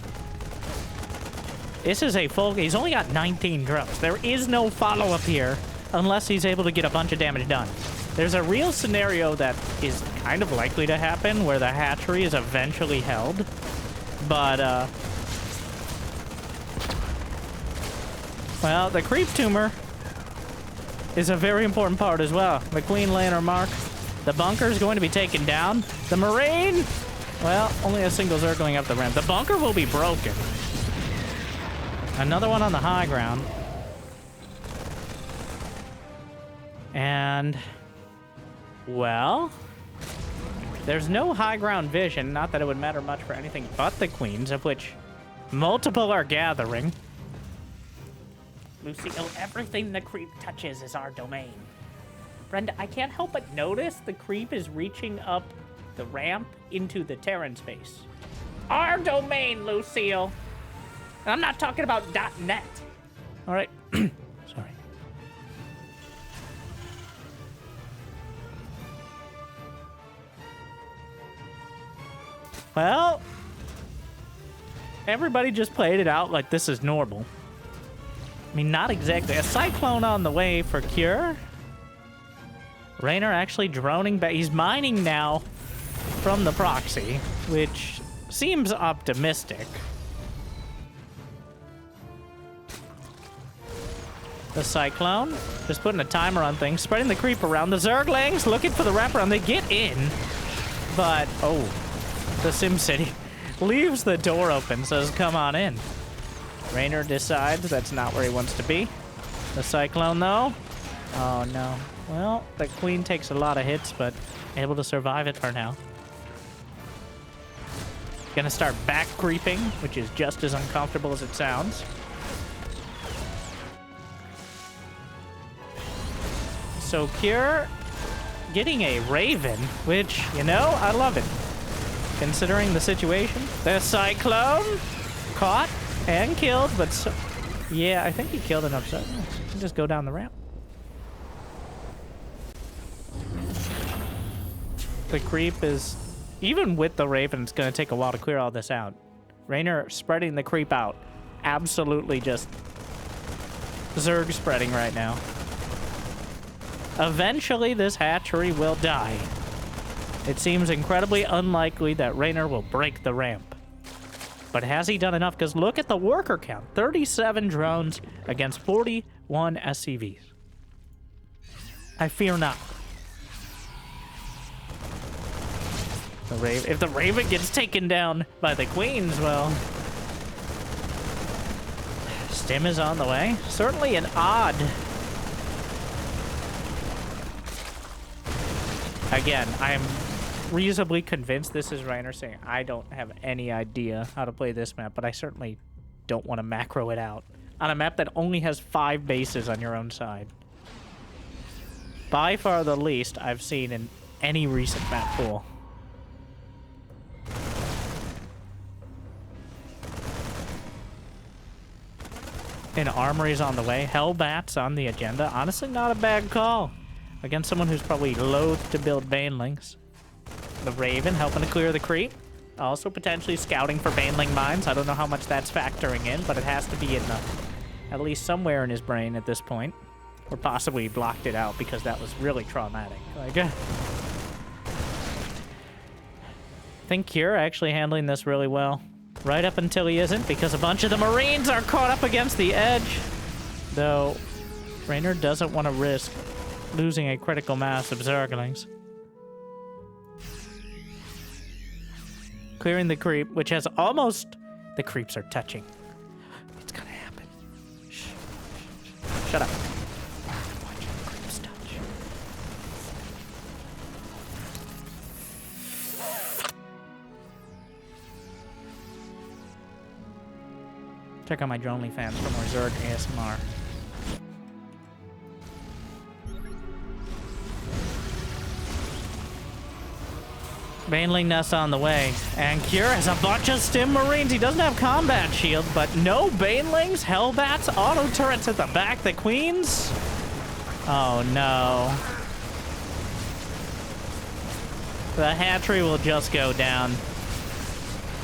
Speaker 1: This is a full... He's only got 19 drones. There is no follow-up here unless he's able to get a bunch of damage done. There's a real scenario that is kind of likely to happen where the hatchery is eventually held. But, well, the creep tumor is a very important part as well. The Queen laying her mark. The bunker is going to be taken down. The Marine... Well, only a single Zergling up the ramp. The bunker will be broken. Another one on the high ground. And... well... there's no high ground vision. Not that it would matter much for anything but the Queens, of which multiple are gathering. Lucille, everything the creep touches is our domain. Brenda, I can't help but notice the creep is reaching up the ramp into the Terran space. Our domain, Lucille. And I'm not talking about .net. All right. Sorry. Well, everybody just played it out like this is normal. I mean, not exactly. A cyclone on the way for Cure. Reynor actually droning back. He's mining now from the proxy, which seems optimistic. The Cyclone, just putting a timer on things, spreading the creep around. The Zerglings looking for the wraparound. They get in, but, oh, the SimCity leaves the door open, says, come on in. Reynor decides that's not where he wants to be. The Cyclone, though, oh, no. Well, the Queen takes a lot of hits, but able to survive it for now. Gonna start back creeping, which is just as uncomfortable as it sounds. So Cure getting a Raven, which, you know, I love it. Considering the situation. The Cyclone caught and killed, but so, yeah, I think he killed enough, so just go down the ramp. The creep is, even with the Raven, it's going to take a while to clear all this out. Reynor spreading the creep out. Absolutely just Zerg spreading right now. Eventually, this hatchery will die. It seems incredibly unlikely that Reynor will break the ramp. But has he done enough? Because look at the worker count. 37 drones against 41 SCVs. I fear not. If the Raven gets taken down by the Queens, well... Stim is on the way. Certainly an odd... Again, I am reasonably convinced this is Reynor saying, I don't have any idea how to play this map, but I certainly don't want to macro it out. On a map that only has 5 bases on your own side. By far the least I've seen in any recent map pool. An armory's on the way. Hellbats on the agenda. Honestly, not a bad call. Against someone who's probably loath to build Banelings. The Raven helping to clear the creep. Also potentially scouting for Baneling mines. I don't know how much that's factoring in, but it has to be in the, at least somewhere in his brain at this point. Or possibly he blocked it out because that was really traumatic. Like, I think Cure actually handling this really well. Right up until he isn't, because a bunch of the Marines are caught up against the edge. Though, Reynor doesn't want to risk losing a critical mass of Zerglings. Clearing the creep, which has almost... The creeps are touching. It's gonna happen. Shh. Shut up. Watch the creeps touch. Check out my OnlyFans for more Zerg ASMR. Baneling nest on the way. And Cure has a bunch of Stim Marines. He doesn't have combat shield, but no Banelings, Hellbats, auto turrets at the back, the Queens. Oh no. The hatchery will just go down.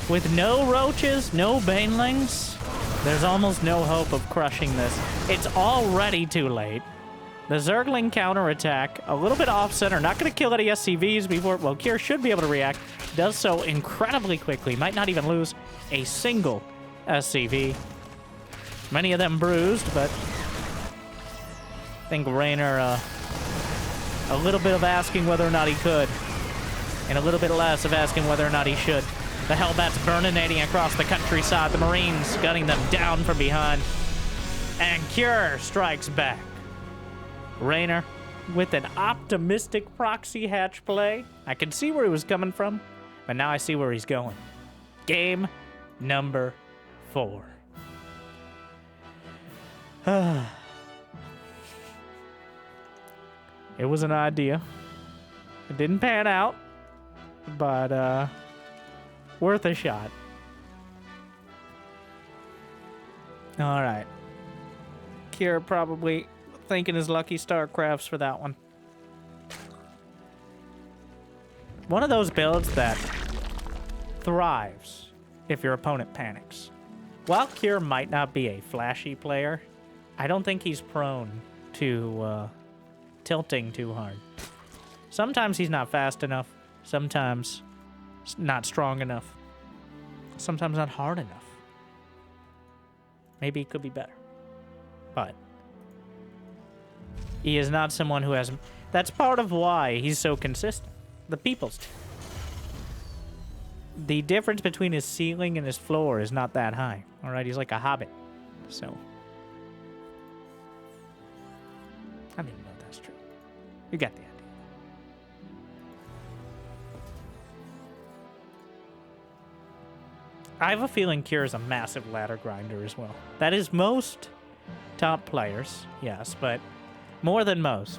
Speaker 1: With no roaches, no Banelings, there's almost no hope of crushing this. It's already too late. The Zergling counterattack, a little bit off center, not going to kill any SCVs before, well, Kier should be able to react. Does so incredibly quickly, might not even lose a single SCV. Many of them bruised, but I think Reynor, a little bit of asking whether or not he could, and a little bit less of asking whether or not he should. The Hellbats burninating across the countryside, the Marines gunning them down from behind, and Cure strikes back. Reynor with an optimistic proxy hatch play. I could see where he was coming from, but now I see where he's going. Game number 4. It was an idea. It didn't pan out, but worth a shot. All right. Kira probably thanking his lucky StarCrafts for that one. One of those builds that thrives if your opponent panics. While Kier might not be a flashy player, I don't think he's prone to tilting too hard. Sometimes he's not fast enough, sometimes not strong enough, sometimes not hard enough. Maybe he could be better. But he is not someone who has... That's part of why he's so consistent. The people's team. The difference between his ceiling and his floor is not that high. All right, he's like a hobbit. So... I don't even know if that's true. You got the idea. I have a feeling Kier is a massive ladder grinder as well. That is most top players, yes, but more than most.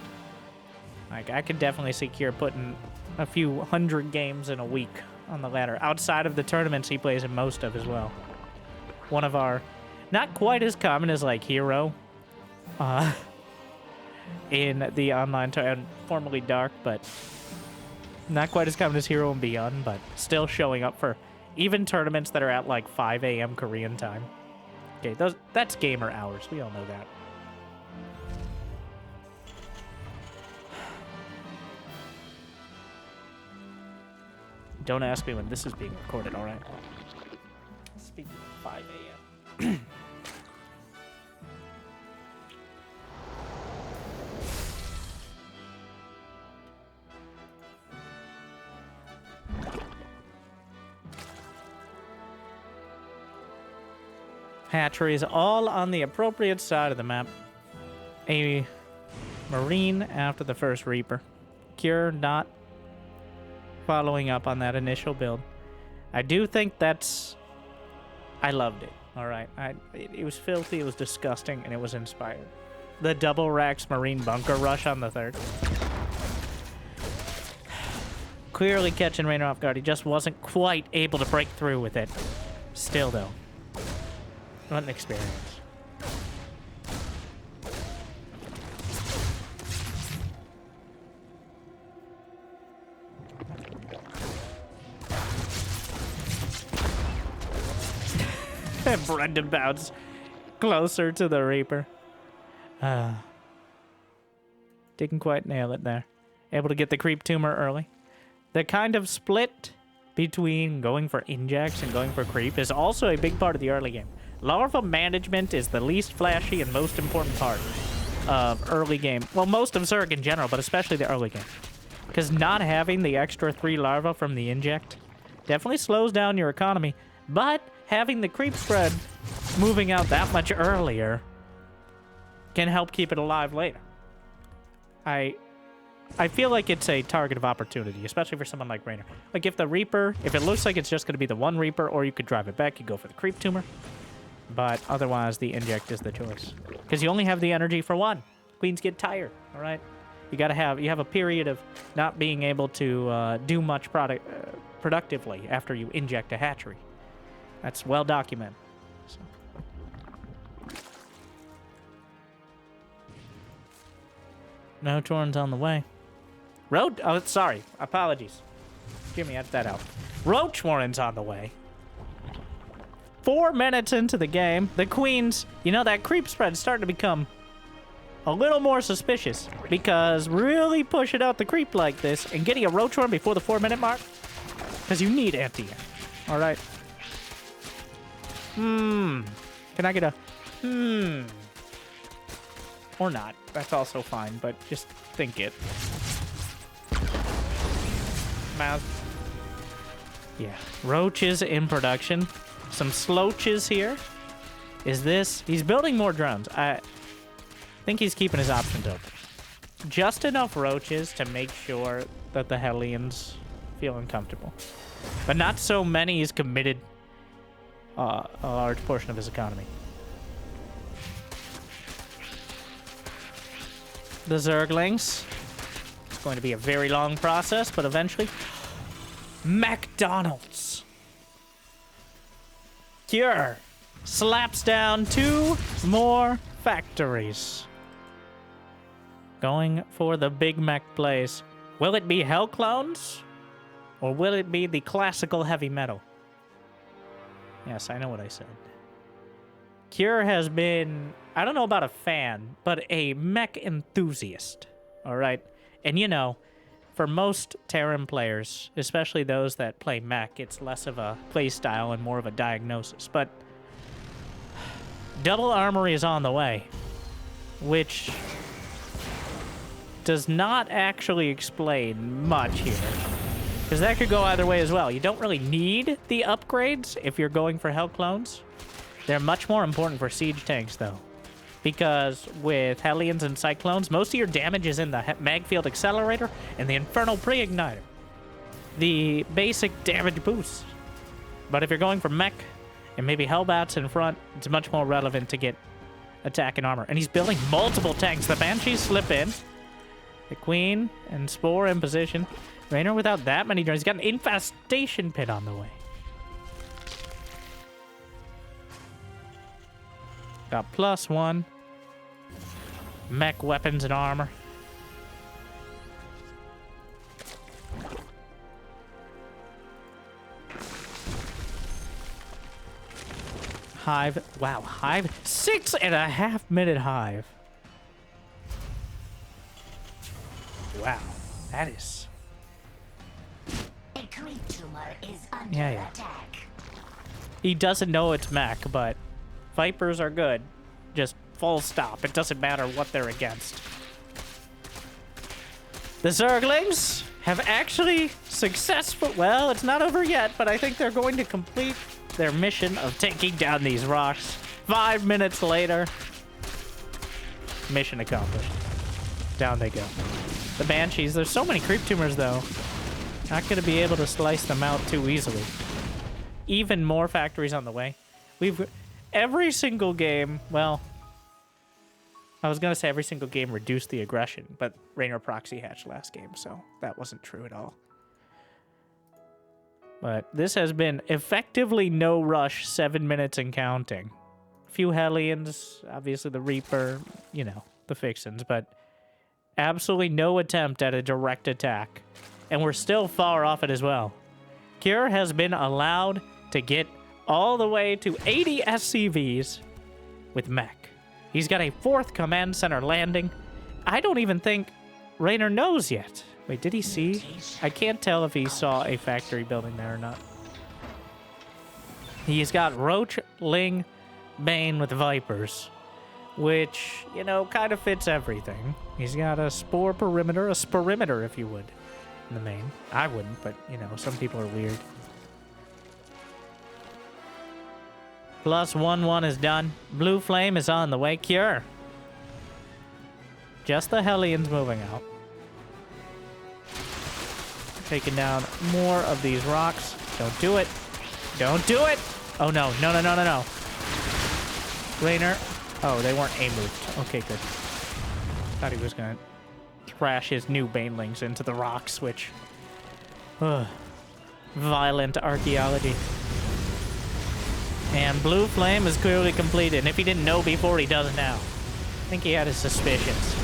Speaker 1: Like, I could definitely see Kier putting a few hundred games in a week on the ladder, outside of the tournaments he plays in most of as well. One of our, not quite as common as, like, Hero, in the online and formerly Dark, but not quite as common as Hero and Beyond, but still showing up for even tournaments that are at like 5 a.m. Korean time. Okay, that's gamer hours. We all know that. Don't ask me when this is being recorded, all right? Speaking of 5 a.m. Hatcheries all on the appropriate side of the map. A Marine after the first Reaper. Cure not following up on that initial build. I do think that's... I loved it, alright? It was filthy, it was disgusting, and it was inspired. The double racks Marine bunker rush on the third. Clearly catching Reynor off guard. He just wasn't quite able to break through with it. Still, though. What an experience. And Brendan bounds closer to the Reaper. Didn't quite nail it there. Able to get the creep tumor early. The kind of split between going for injects and going for creep is also a big part of the early game. Larva management is the least flashy and most important part of early game. Well, most of Zerg in general, but especially the early game. Because not having the extra 3 larvae from the inject definitely slows down your economy. But having the creep spread moving out that much earlier can help keep it alive later. I feel like it's a target of opportunity, especially for someone like Reynor. Like, if the Reaper, if it looks like it's just going to be the one Reaper, or you could drive it back, you go for the creep tumor. But otherwise, the inject is the choice. Because you only have the energy for one. Queens get tired, all right? You have a period of not being able to do much productively after you inject a hatchery. That's well documented. So. No Torrens on the way. Oh, sorry. Apologies. Jimmy, edit that out. Roach Warren's on the way. 4 minutes into the game, the Queens, that creep spread's starting to become a little more suspicious, because really pushing out the creep like this and getting a Roach Warren before the 4-minute mark, because you need anti-air. All right. Can I get a or not? That's also fine, but just think it. Mouse. Yeah, roaches in production. Some sloaches here. He's building more drones. I think he's keeping his options open. Just enough roaches to make sure that the Hellions feel uncomfortable. But not so many he's committed a large portion of his economy. The Zerglings. It's going to be a very long process, but eventually... McDonald's. Cure slaps down 2 more factories. Going for the Big Mac plays. Will it be Hell Clones? Or will it be the classical heavy metal? Yes, I know what I said. Cure has been, I don't know about a fan, but a mech enthusiast. All right? And for most Terran players, especially those that play mech, it's less of a play style and more of a diagnosis. But double armory is on the way, which does not actually explain much here, because that could go either way as well. You don't really need the upgrades if you're going for Hell Clones. They're much more important for siege tanks, though, because with Hellions and Cyclones, most of your damage is in the Magfield Accelerator and the Infernal Pre-Igniter, the basic damage boost. But if you're going for mech and maybe Hellbats in front, it's much more relevant to get attack and armor. And he's building multiple tanks. The Banshees slip in. The Queen and Spore in position. Reynor without that many drones. He's got an infestation pit on the way. Got +1. Mech weapons and armor. Hive. Wow, Hive. 6.5 minute Hive. Wow, that is...
Speaker 2: A creep tumor is under attack.
Speaker 1: He doesn't know it's mech, but Vipers are good. Just full stop. It doesn't matter what they're against. The Zerglings have actually successful... Well, it's not over yet, but I think they're going to complete their mission of taking down these rocks. 5 minutes later, mission accomplished. Down they go. The Banshees, there's so many creep tumors, though. Not going to be able to slice them out too easily. Even more factories on the way. Every single game, well, I was going to say every single game reduced the aggression, but Reynor proxy hatched last game, so that wasn't true at all. But this has been effectively no rush, 7 minutes and counting. A few Hellions, obviously the Reaper, the Fixins, but absolutely no attempt at a direct attack. And we're still far off it as well. Cure has been allowed to get all the way to 80 SCVs with mech. He's got a 4th command center landing. I don't even think Reynor knows yet. Wait, did he see? I can't tell if he saw a factory building there or not. He's got Roach, Ling, Bane with Vipers, which, kind of fits everything. He's got a Spore perimeter, a Sporimeter, if you would, in the main. I wouldn't, but, some people are weird. +1/1 is done. Blue Flame is on the way. Cure. Just the Hellions moving out. Taking down more of these rocks. Don't do it. Don't do it! Oh, no. No. Reynor. Oh, they weren't A-moved. Okay, good. Thought he was gonna... crash his new banelings into the rocks, which... violent archaeology. And Blue Flame is clearly completed, and if he didn't know before, he does now. I think he had his suspicions.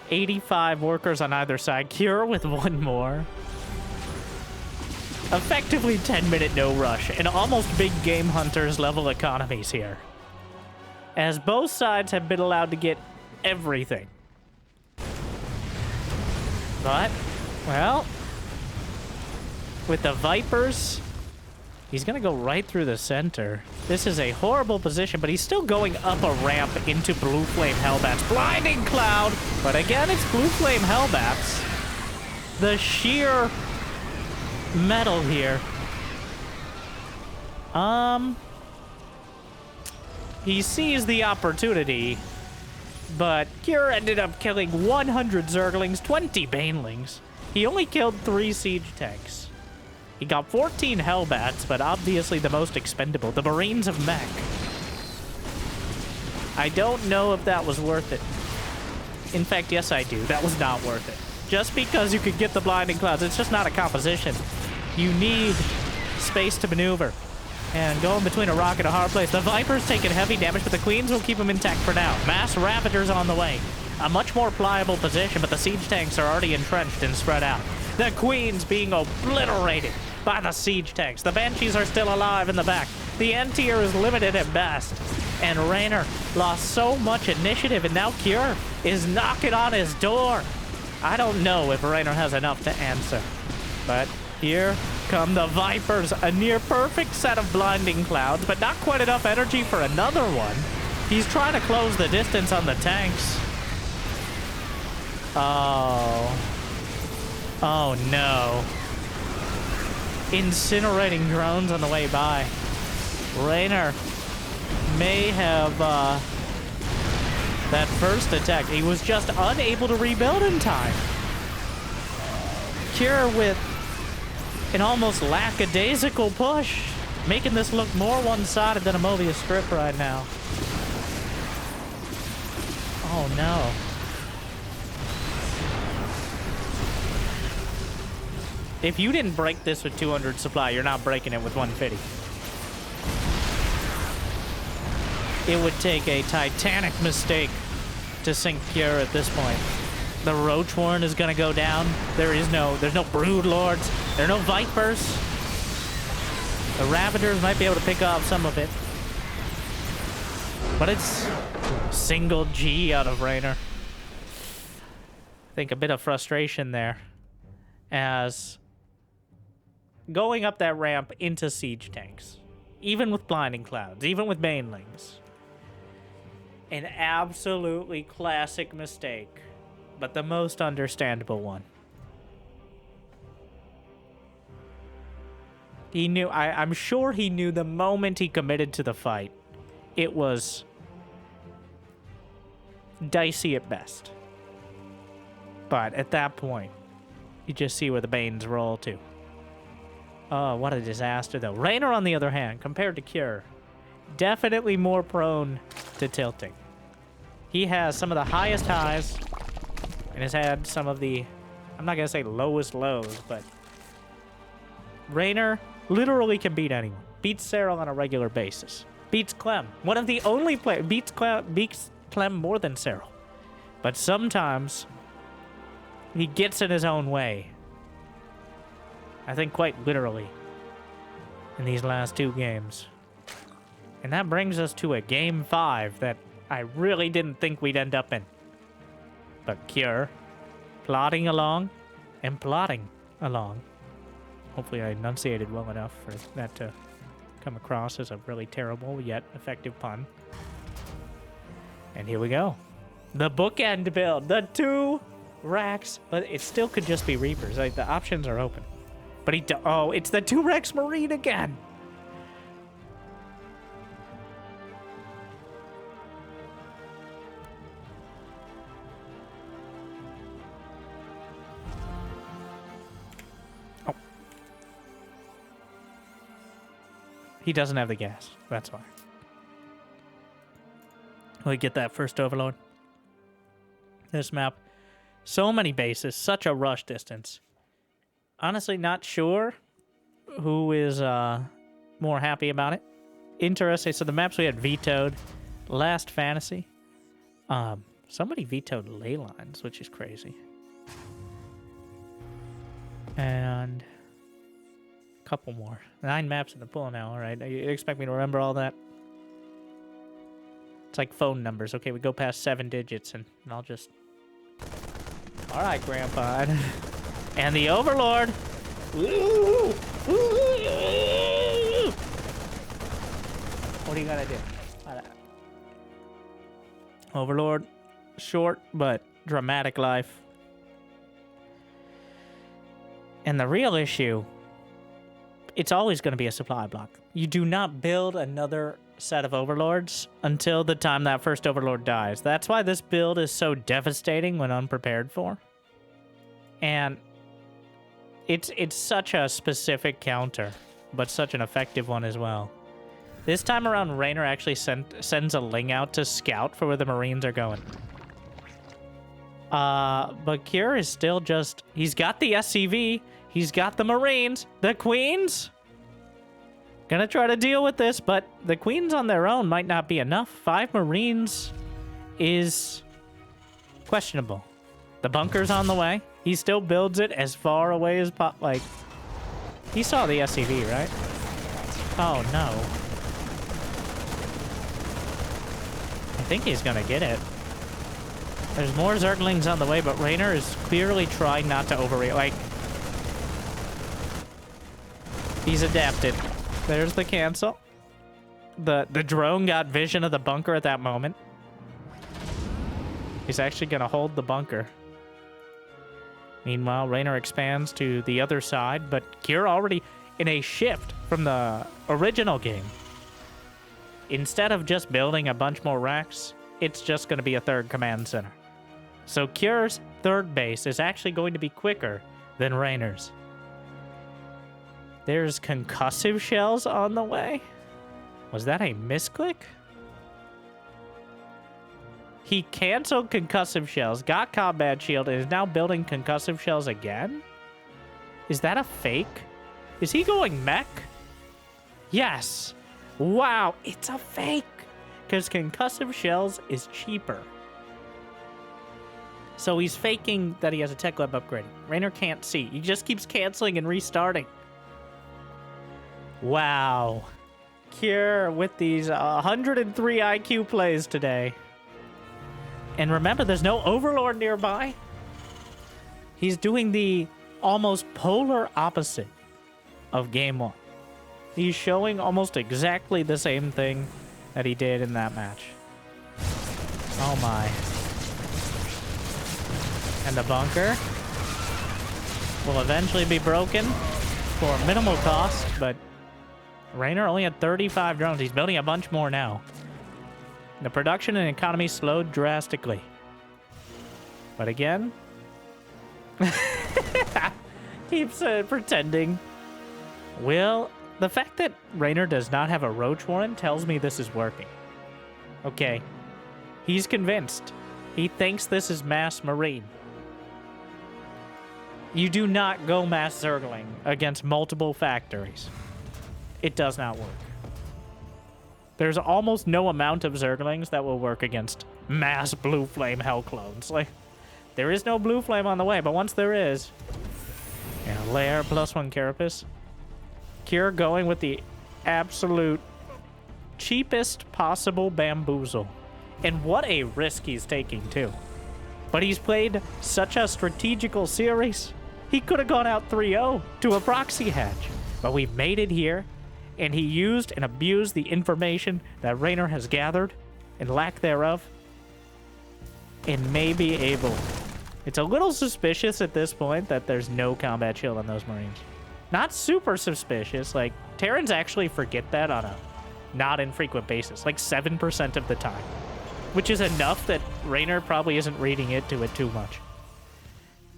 Speaker 1: $85 workers on either side. Cure with one more. Effectively 10-minute no rush, and almost big game hunters level economies here. As both sides have been allowed to get everything. But, well, with the Vipers, he's gonna go right through the center. This is a horrible position, but he's still going up a ramp into Blue Flame Hellbats. Blinding Cloud! But again, it's Blue Flame Hellbats. The sheer metal here. He sees the opportunity, but Cure ended up killing 100 Zerglings, 20 Banelings. He only killed 3 siege tanks. He got 14 Hellbats, but obviously the most expendable, the Marines of Mech. I don't know if that was worth it. In fact, yes I do. That was not worth it. Just because you could get the Blinding Clouds, it's just not a composition. You need space to maneuver. And going between a rock and a hard place. The Viper's taking heavy damage, but the Queens will keep them intact for now. Mass Ravagers on the way. A much more pliable position, but the siege tanks are already entrenched and spread out. The Queens being obliterated by the siege tanks. The Banshees are still alive in the back. The N-tier is limited at best. And Reynor lost so much initiative, and now Cure is knocking on his door. I don't know if Reynor has enough to answer. But here come the Vipers. A near-perfect set of Blinding Clouds, but not quite enough energy for another one. He's trying to close the distance on the tanks. Oh. Oh, no. Incinerating drones on the way by. Reynor may have, that first attack. He was just unable to rebuild in time. Cure with an almost lackadaisical push, making this look more one-sided than a Mobius strip right now. Oh, no. If you didn't break this with 200 supply, you're not breaking it with 150. It would take a titanic mistake to sink Cure at this point. The Roach Warren is gonna go down. There's no Brood Lords. There are no Vipers. The Ravagers might be able to pick off some of it. But it's single G out of Reynor. I think a bit of frustration there. As going up that ramp into siege tanks, even with Blinding Clouds, even with Banelings. An absolutely classic mistake, but the most understandable one. He knew, I'm sure he knew the moment he committed to the fight, it was dicey at best. But at that point, you just see where the Banes roll to. Oh, what a disaster, though. Reynor, on the other hand, compared to Cure, definitely more prone to tilting. He has some of the highest highs, and has had some of the, I'm not going to say lowest lows, but Reynor literally can beat anyone. Beats Cyril on a regular basis. Beats Clem. One of the only players. Beats Clem more than Cyril. But sometimes he gets in his own way. I think quite literally in these last 2 games. And that brings us to a game 5 that I really didn't think we'd end up in. But Cure, plodding along and plotting along. Hopefully I enunciated well enough for that to come across as a really terrible yet effective pun. And here we go. The bookend build. The 2 racks. But it still could just be Reapers. Like, the options are open. But oh, it's the 2 Rex Marine again. He doesn't have the gas. That's why. We get that first overload. This map. So many bases. Such a rush distance. Honestly, not sure who is more happy about it. Interesting. So the maps we had vetoed. Last Fantasy. Somebody vetoed ley lines, which is crazy. And a couple more. 9 maps in the pool now, all right? You expect me to remember all that? It's like phone numbers. Okay, we go past 7 digits, and I'll just... All right, Grandpa. And the Overlord. What are you gonna do? Overlord. Short, but dramatic life. And the real issue, it's always going to be a supply block. You do not build another set of overlords until the time that first overlord dies. That's why this build is so devastating when unprepared for. And it's such a specific counter, but such an effective one as well. This time around, Reynor actually sends a Ling out to scout for where the Marines are going. But Cure is still just... He's got the SCV. He's got the Marines. The Queens? Gonna try to deal with this, but the Queens on their own might not be enough. 5 Marines is questionable. The bunker's on the way. He still builds it as far away as like... He saw the SCV, right? Oh, no. I think he's gonna get it. There's more Zerglings on the way, but Reynor is clearly trying not to overreact. Like, he's adapted. There's the cancel. The drone got vision of the bunker at that moment. He's actually going to hold the bunker. Meanwhile, Reynor expands to the other side, but Cure already in a shift from the original game. Instead of just building a bunch more racks, it's just going to be a 3rd command center. So Cure's 3rd base is actually going to be quicker than Reynor's. There's concussive shells on the way. Was that a misclick? He canceled concussive shells, got combat shield, and is now building concussive shells again? Is that a fake? Is he going mech? Yes. Wow, it's a fake. Because concussive shells is cheaper. So he's faking that he has a tech lab upgrade. Reynor can't see. He just keeps canceling and restarting. Wow. Cure with these 103 IQ plays today. And remember, there's no Overlord nearby. He's doing the almost polar opposite of Game 1. He's showing almost exactly the same thing that he did in that match. Oh my. And the bunker will eventually be broken for minimal cost, but Reynor only had 35 drones. He's building a bunch more now. The production and economy slowed drastically. But again, keeps pretending. Well, the fact that Reynor does not have a Roach Warren tells me this is working. Okay. He's convinced. He thinks this is mass Marine. You do not go mass Zergling against multiple factories. It does not work. There's almost no amount of Zerglings that will work against mass Blue Flame Hell clones. Like, there is no Blue Flame on the way, but once there is... Yeah, Lair +1 Carapace. Cure going with the absolute cheapest possible bamboozle. And what a risk he's taking, too. But he's played such a strategical series. He could have gone out 3-0 to a proxy hatch. But we've made it here. And he used and abused the information that Reynor has gathered, and lack thereof, and may be able. It's a little suspicious at this point that there's no combat shield on those Marines. Not super suspicious. Like, Terrans actually forget that on a not infrequent basis, like 7% of the time, which is enough that Reynor probably isn't reading into it too much.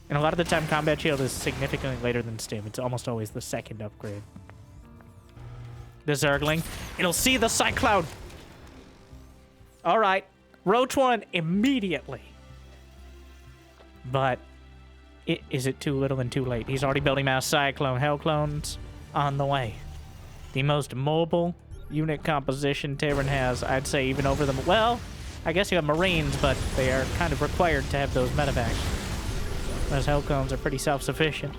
Speaker 1: And a lot of the time, combat shield is significantly later than stim. It's almost always the 2nd upgrade. the Zergling. It'll see the Cyclone. All right. Roach one immediately. But is it too little and too late? He's already building mass Cyclone. Hell clones on the way. The most mobile unit composition Terran has, I'd say, even over them. Well, I guess you have Marines, but they are kind of required to have those medevacs. Those Hell clones are pretty self-sufficient.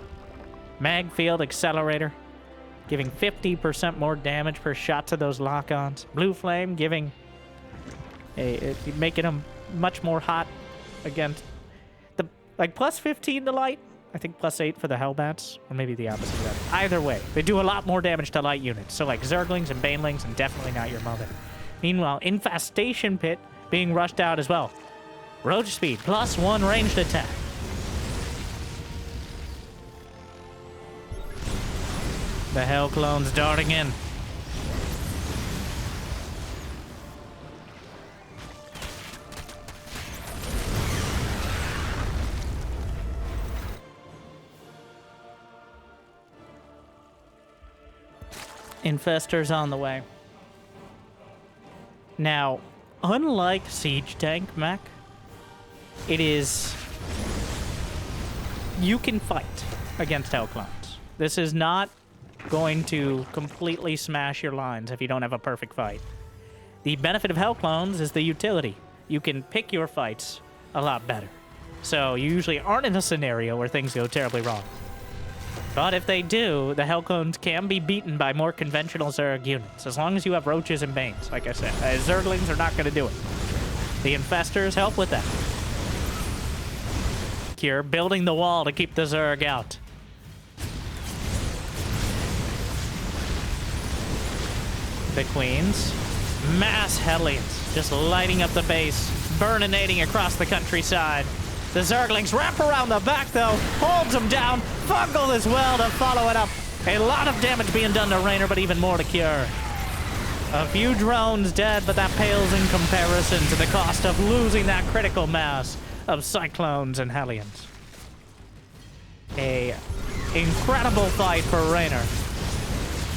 Speaker 1: Mag field accelerator, giving 50% more damage per shot to those lock-ons. Blue flame giving making them much more hot against the like plus 15 to light. I think plus 8 for the Hellbats, or maybe the opposite of that. Either way, they do a lot more damage to light units. So like Zerglings and Banelings, and definitely not your mother. Meanwhile, Infestation Pit being rushed out as well. Roach speed plus 1 ranged attack. The Hell clones darting in. Infestors on the way. Now, unlike Siege Tank Mech, it is... you can fight against Hell clones. This is not going to completely smash your lines if you don't have a perfect fight. The benefit of Hell clones is the utility. You can pick your fights a lot better. So you usually aren't in a scenario where things go terribly wrong. But if they do, the Hell clones can be beaten by more conventional Zerg units, as long as you have Roaches and Banes, like I said. Zerglings are not going to do it. The Infestors help with that. Cure building the wall to keep the Zerg out. The Queens. Mass Hellions, just lighting up the base, burninating across the countryside. The Zerglings wrap around the back, though, holds them down. Fungal as well to follow it up. A lot of damage being done to Reynor, but even more to Cure. A few drones dead, but that pales in comparison to the cost of losing that critical mass of Cyclones and Hellions. A incredible fight for Reynor,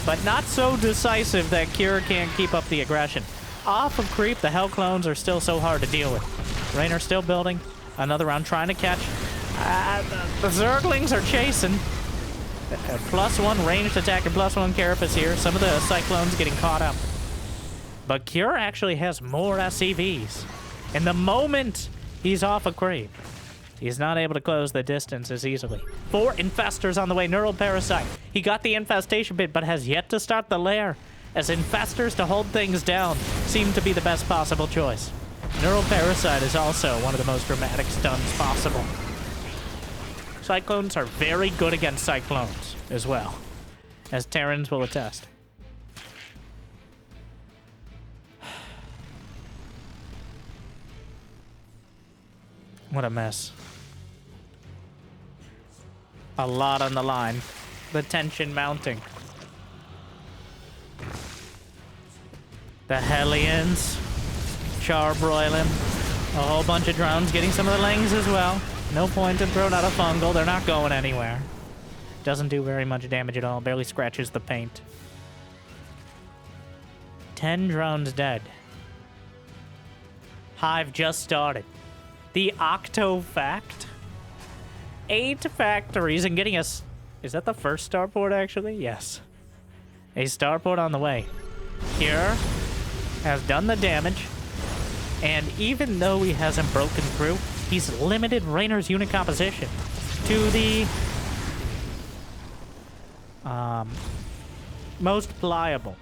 Speaker 1: but not so decisive that Cure can't keep up the aggression. Off of creep, the Hell clones are still so hard to deal with. Reynor still building. Another round trying to catch. The Zerglings are chasing. Plus 1 ranged attack and plus 1 carapace here. Some of the Cyclones getting caught up. But Cure actually has more SCVs. And the moment he's off a creep, he's not able to close the distance as easily. 4 Infestors on the way. Neural Parasite. He got the Infestation Pit, but has yet to start the lair, as Infestors to hold things down seem to be the best possible choice. Neural Parasite is also one of the most dramatic stuns possible. Cyclones are very good against Cyclones as well, as Terrans will attest. What a mess. A lot on the line. The tension mounting. The Hellions. Charbroiling. A whole bunch of drones getting some of the Lings as well. No point in throwing out a fungal. They're not going anywhere. Doesn't do very much damage at all. Barely scratches the paint. 10 drones dead. Hive just started. The Octo Fact. 8 factories and getting us... Is that the first starport, actually? Yes. A starport on the way. Cure has done the damage. And even though he hasn't broken through, he's limited Reynor's unit composition to the most pliable.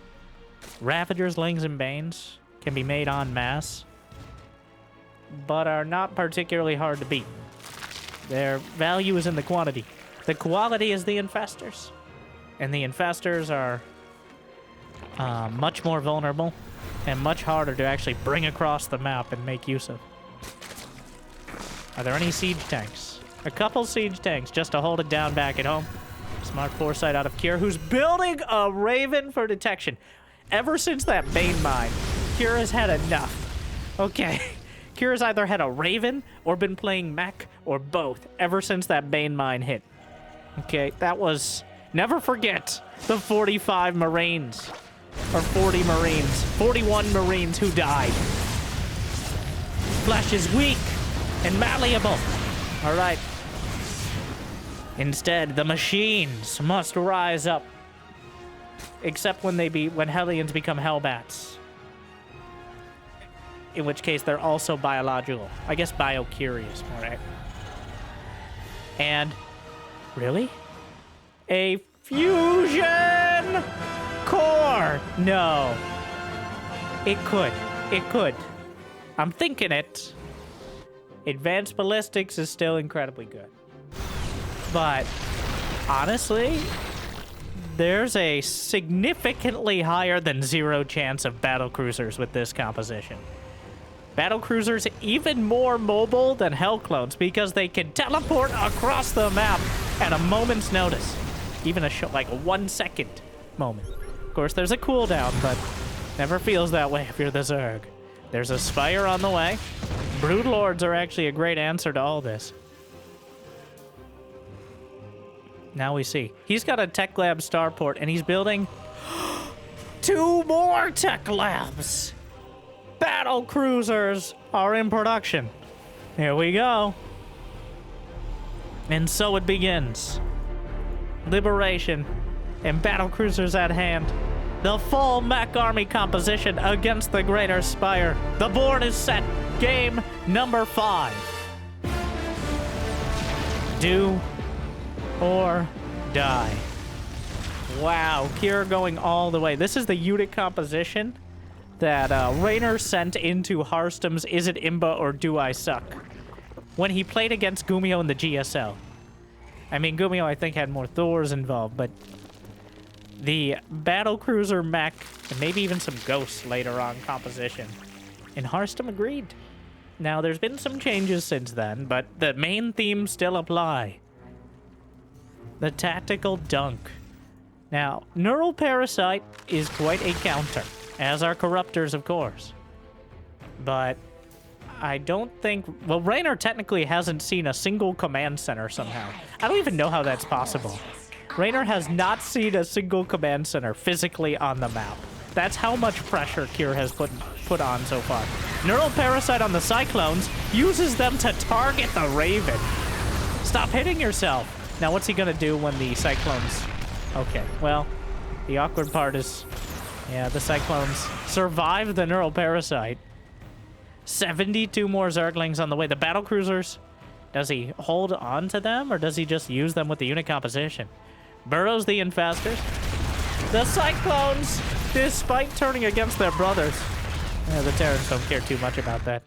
Speaker 1: Ravagers, Lings, and Banes can be made en masse, but are not particularly hard to beat. Their value is in the quantity. The quality is the Infestors. And the Infestors are much more vulnerable and much harder to actually bring across the map and make use of. Are there any siege tanks? A couple siege tanks just to hold it down back at home. Smart foresight out of Cure, who's building a Raven for detection. Ever since that Bane mine, Cure has had enough. Okay, Cure has either had a Raven or been playing mech or both ever since that Bane mine hit. Okay, that was... Never forget the 45 Marines or 40 Marines. 41 Marines who died. Flesh is weak and malleable. All right. Instead, the machines must rise up. Except when Hellions become Hellbats. In which case, they're also biological. I guess bio-curious, right? And, really? A fusion core! No. It could. It could. I'm thinking it. Advanced ballistics is still incredibly good. But, honestly, there's a significantly higher than 0 chance of battlecruisers with this composition. Battlecruisers even more mobile than Hellclones because they can teleport across the map at a moment's notice. Even like a 1 second moment. Of course, there's a cooldown, but never feels that way if you're the Zerg. There's a Spire on the way. Broodlords are actually a great answer to all this. Now we see. He's got a tech lab starport, and he's building 2 more tech labs. Battle cruisers are in production. Here we go. And so it begins. Liberation and battle cruisers at hand. The full mech army composition against the Greater Spire. The board is set. Game number 5. Do or die. Wow, Kira going all the way. This is the unit composition that Reynor sent into Hearthstone's Is It Imba or Do I Suck? When he played against Gumio in the GSL. I mean, Gumio, I think, had more Thors involved, but the battlecruiser mech, and maybe even some ghosts later on composition. And Hearthstone agreed. Now, there's been some changes since then, but the main themes still apply. The tactical dunk. Now, Neural Parasite is quite a counter, as are Corruptors, of course. But I don't think... Well, Reynor technically hasn't seen a single command center somehow. I don't even know how that's possible. Reynor has not seen a single command center physically on the map. That's how much pressure Kira has put on so far. Neural Parasite on the Cyclones uses them to target the Raven. Stop hitting yourself. Now, what's he gonna do when the Cyclones... Okay, well, the awkward part is... Yeah, the Cyclones survive the Neural Parasite. 72 more Zerglings on the way. The battlecruisers, does he hold on to them, or does he just use them with the unit composition? Burrows the Infestors. The Cyclones, despite turning against their brothers. Yeah, the Terrans don't care too much about that.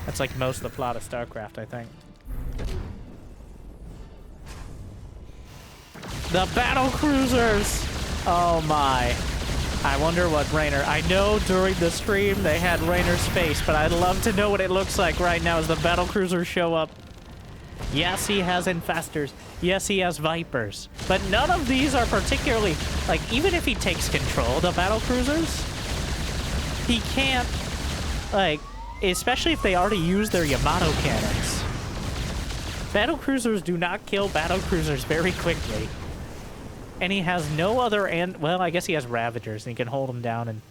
Speaker 1: That's like most of the plot of StarCraft, I think. The battlecruisers! Oh my. I wonder what Reynor... I know during the stream they had Reynor's face, but I'd love to know what it looks like right now as the battlecruisers show up. Yes, he has Infestors. Yes, he has Vipers. But none of these are particularly... Like, even if he takes control of the battlecruisers, he can't... Like, especially if they already use their Yamato cannons. Battlecruisers do not kill battlecruisers very quickly. And he has no other... Well, I guess he has Ravagers, and he can hold them down. And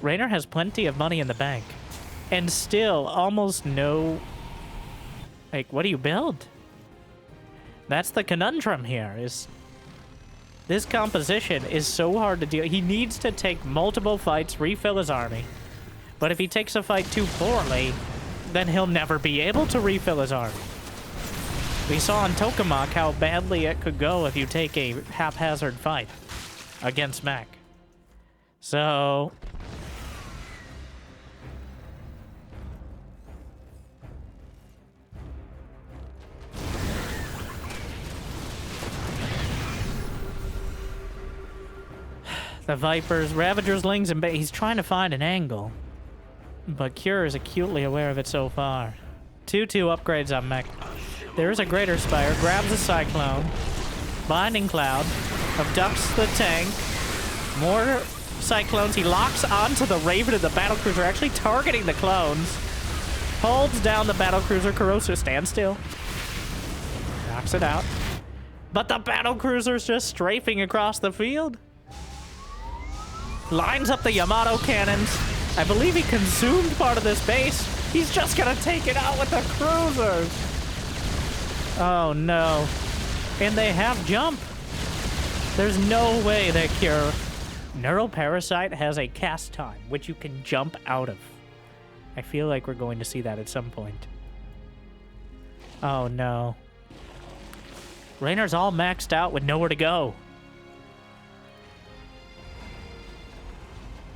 Speaker 1: Reynor has plenty of money in the bank. And still, almost no... Like, what do you build? That's the conundrum here, is... This composition is so hard to deal... He needs to take multiple fights, refill his army. But if he takes a fight too poorly, then he'll never be able to refill his army. We saw on Tokamak how badly it could go if you take a haphazard fight against mech. So... The Vipers, Ravagers, Lings, and he's trying to find an angle. But Cure is acutely aware of it so far. 2-2 upgrades on mech. There is a Greater Spire, grabs a Cyclone. Binding Cloud, abducts the tank. More Cyclones. He locks onto the Raven and the Battlecruiser, actually targeting the clones. Holds down the Battlecruiser. Corrosive stands still. Knocks it out. But the Battlecruiser's just strafing across the field. Lines up the Yamato cannons. I believe he consumed part of this base. He's just gonna take it out with the cruisers. Oh no. And they have jump. There's no way that Cure... Neural Parasite has a cast time, which you can jump out of. I feel like we're going to see that at some point. Oh no. Reynor's all maxed out with nowhere to go.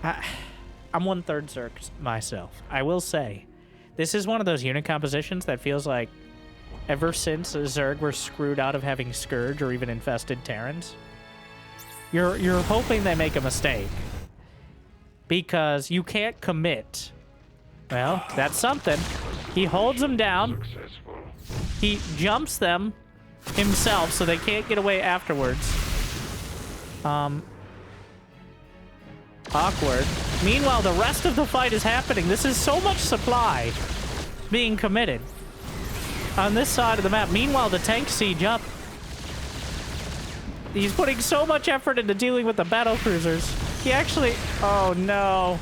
Speaker 1: I'm 1/3 Zerg myself. I will say, this is one of those unit compositions that feels like ever since Zerg were screwed out of having Scourge or even infested Terrans, you're hoping they make a mistake. Because you can't commit. Well, that's something. He holds them down. He jumps them himself so they can't get away afterwards. Awkward. Meanwhile, the rest of the fight is happening. This is so much supply being committed on this side of the map. Meanwhile, the tanks siege up. He's putting so much effort into dealing with the battle cruisers. He actually... Oh, no.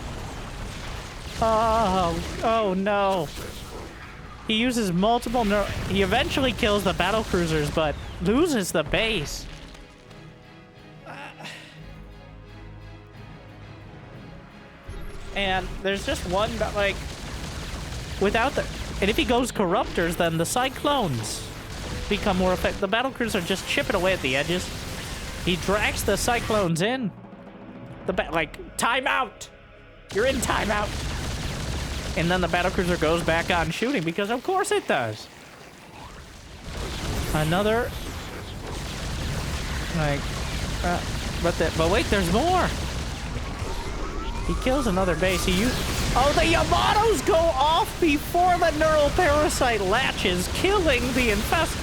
Speaker 1: Oh, no. He uses multiple... He eventually kills the battle cruisers, but loses the base. And there's just one, like... Without the... And if he goes Corruptors, then the Cyclones become more effective. The battle cruisers are just chipping away at the edges. He drags the Cyclones in. Like, timeout! You're in timeout! And then the battlecruiser goes back on shooting, because of course it does. Another... Like... But wait, there's more! He kills another base. Oh, the Yamatos go off before the Neural Parasite latches, killing the infest...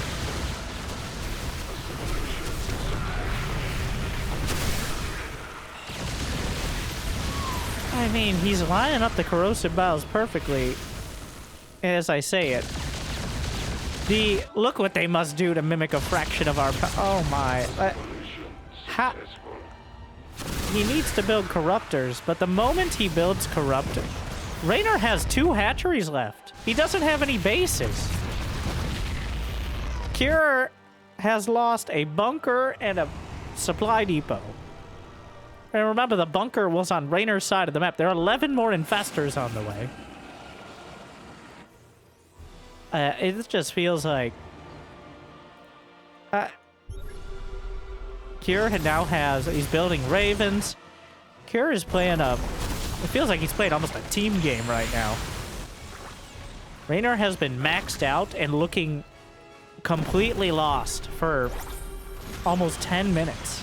Speaker 1: I mean, he's lining up the corrosive bows perfectly, as I say it. Look what they must do to mimic a fraction of our... Oh my... He needs to build Corruptors, but the moment he builds Corruptor... Reynor has 2 hatcheries left. He doesn't have any bases. Cure has lost a bunker and a supply depot. And remember, the bunker was on Reynor's side of the map. There are 11 more infestors on the way. It just feels like... Cure now has... He's building Ravens. Cure is playing a... It feels like he's playing almost a team game right now. Reynor has been maxed out and looking completely lost for almost 10 minutes.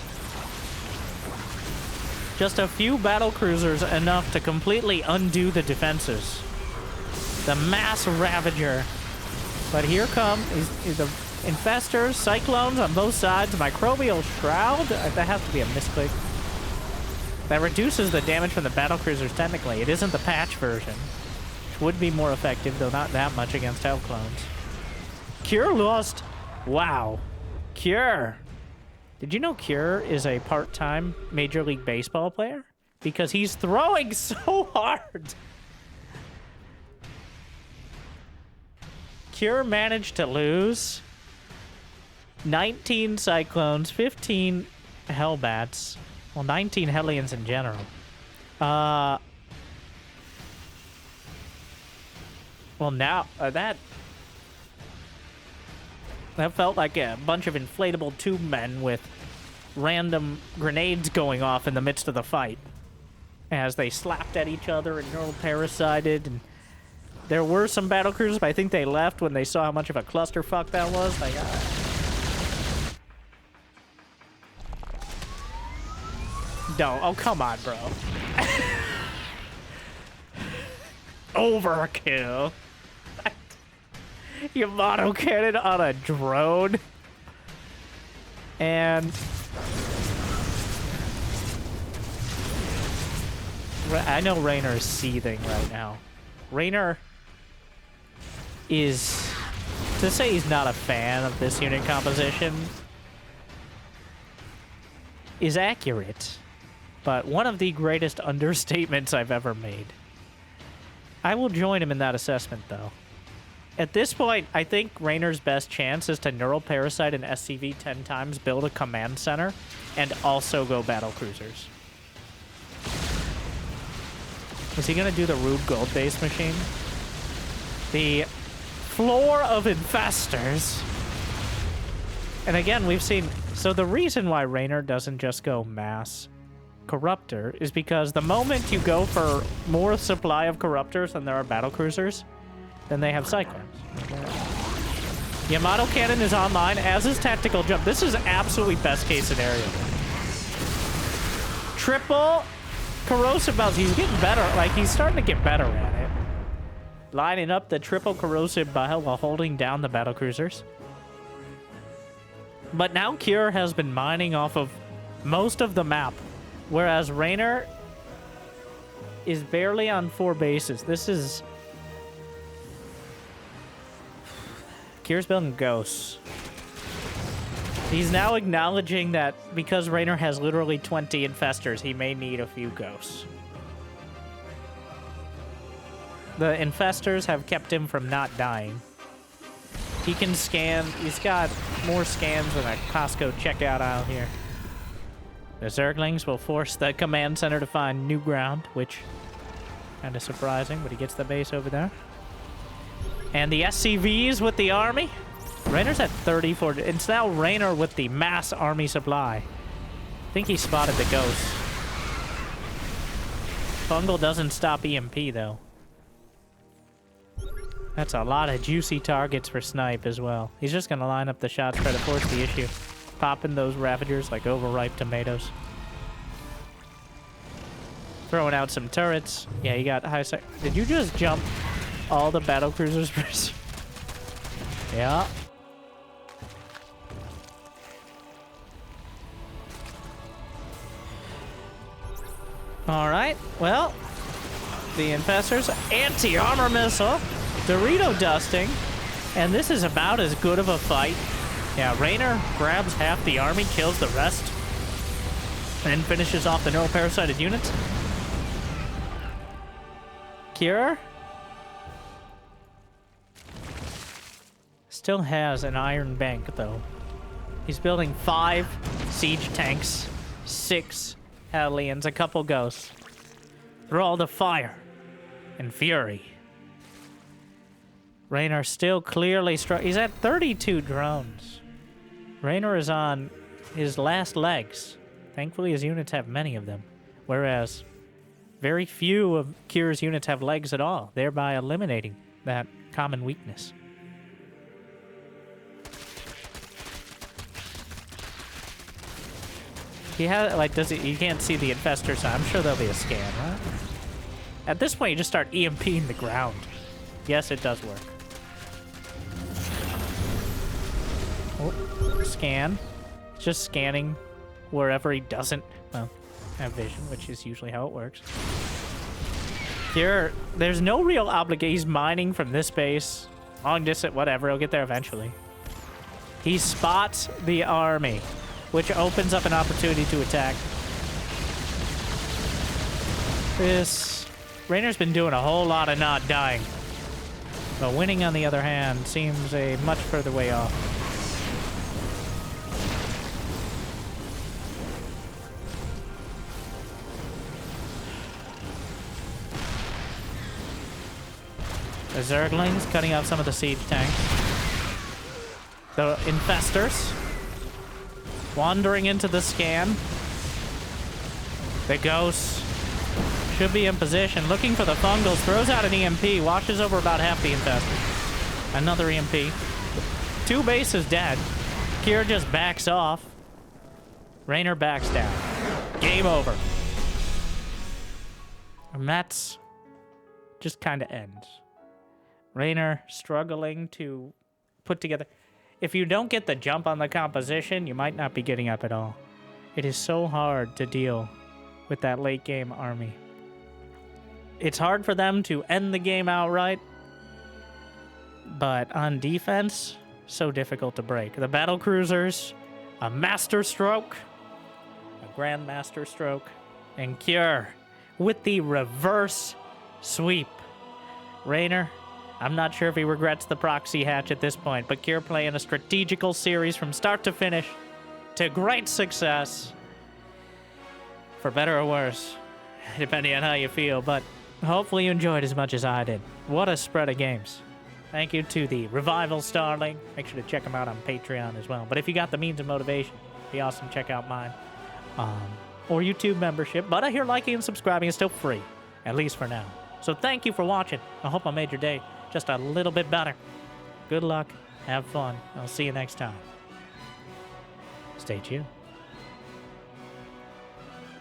Speaker 1: Just a few battle cruisers enough to completely undo the defenses. The mass ravager. But here come the infestors, cyclones on both sides, microbial shroud. That has to be a misclick. That reduces the damage from the battle cruisers technically. It isn't the patch version, which would be more effective, though not that much against hell clones. Cure lost. Wow. Cure. Did you know Cure is a part-time Major League Baseball player? Because he's throwing so hard. Cure managed to lose 19 Cyclones, 15 Hellbats. Well, 19 Hellions in general. Well, now, that felt like a bunch of inflatable tube men with random grenades going off in the midst of the fight. As they slapped at each other and neural parasited. And there were some battlecruisers, but I think they left when they saw how much of a clusterfuck that was. Like, No, oh come on, bro. Overkill. Yamato cannon on a drone. And I know Reynor is seething right now. Reynor is, to say he's not a fan of this unit composition is accurate. but one of the greatest understatements I've ever made. I will join him in that assessment, though. At this point, I think Reynor's best chance is to Neural Parasite and SCV 10 times, build a command center, and also go battle cruisers. Is he going to do the Rube Gold-based machine? The floor of infestors. And again, we've seen... So the reason why Reynor doesn't just go mass Corruptor is because the moment you go for more supply of Corruptors than there are battle cruisers, then they have Cyclones. Yamato Cannon is online, as is Tactical Jump. This is absolutely best case scenario. Triple Corrosive Bells. He's getting better. Like, he's starting to get better at it. Lining up the triple Corrosive Bile while holding down the battle cruisers. But now Cure has been mining off of most of the map, whereas Reynor is barely on 4 bases. This is... Cure's building Ghosts. He's now acknowledging that because Reynor has literally 20 infestors, he may need a few Ghosts. The infestors have kept him from not dying. He can scan. He's got more scans than a Costco checkout aisle here. The Zerglings will force the command center to find new ground, which kind of surprising, but he gets the base over there. And the SCVs with the army. Reynor's at 34. It's now Reynor with the mass army supply. I think he spotted the ghost. Fungal doesn't stop EMP, though. That's a lot of juicy targets for Snipe as well. He's just going to line up the shots, try to force the issue. Popping those Ravagers like overripe tomatoes. Throwing out some turrets. Yeah, he got high sec. Did you just jump all the battle cruisers first? Yeah. Alright, well, the Infestor's anti-armor missile, Dorito dusting, and this is about as good of a fight. Yeah, Reynor grabs half the army, kills the rest, and finishes off the neuroparasited units. Cure still has an iron bank, though. He's building 5 siege tanks, 6 Hellions, a couple ghosts. Through all the fire and fury. Reynor still clearly struck. He's at 32 drones. Reynor is on his last legs. Thankfully, his units have many of them. Whereas, very few of Cure's units have legs at all, thereby eliminating that common weakness. He has, like, you can't see the infestor, so I'm sure there'll be a scan, right? At this point, you just start EMPing the ground. Yes, it does work. Oh, scan. Just scanning wherever he doesn't, well, have vision, which is usually how it works. Here, there's no real obligation. He's mining from this base. Long distance, whatever. He'll get there eventually. He spots the army, which opens up an opportunity to attack. Reynor's been doing a whole lot of not dying. But winning, on the other hand, seems a much further way off. The Zerglings cutting off some of the siege tanks. The Infestors wandering into the scan. The Ghosts should be in position. Looking for the Fungals. Throws out an EMP. Washes over about half the Infestors. Another EMP. 2 bases dead. Cure just backs off. Reynor backs down. Game over. And that's just kind of ends. Reynor struggling to put together. If you don't get the jump on the composition, you might not be getting up at all. It is so hard to deal with that late game army. It's hard for them to end the game outright, but on defense, so difficult to break. The battle cruisers, a master stroke, a grand master stroke, and Cure with the reverse sweep. Reynor, I'm not sure if he regrets the proxy hatch at this point, but Cure playing a strategical series from start to finish to great success. For better or worse, depending on how you feel, but hopefully you enjoyed as much as I did. What a spread of games. Thank you to the Revival Starleague. Make sure to check them out on Patreon as well. But if you got the means of motivation, be awesome. Check out mine. Or YouTube membership. But I hear liking and subscribing is still free, at least for now. So thank you for watching. I hope I made your day just a little bit better. Good luck. Have fun. I'll see you next time. Stay tuned.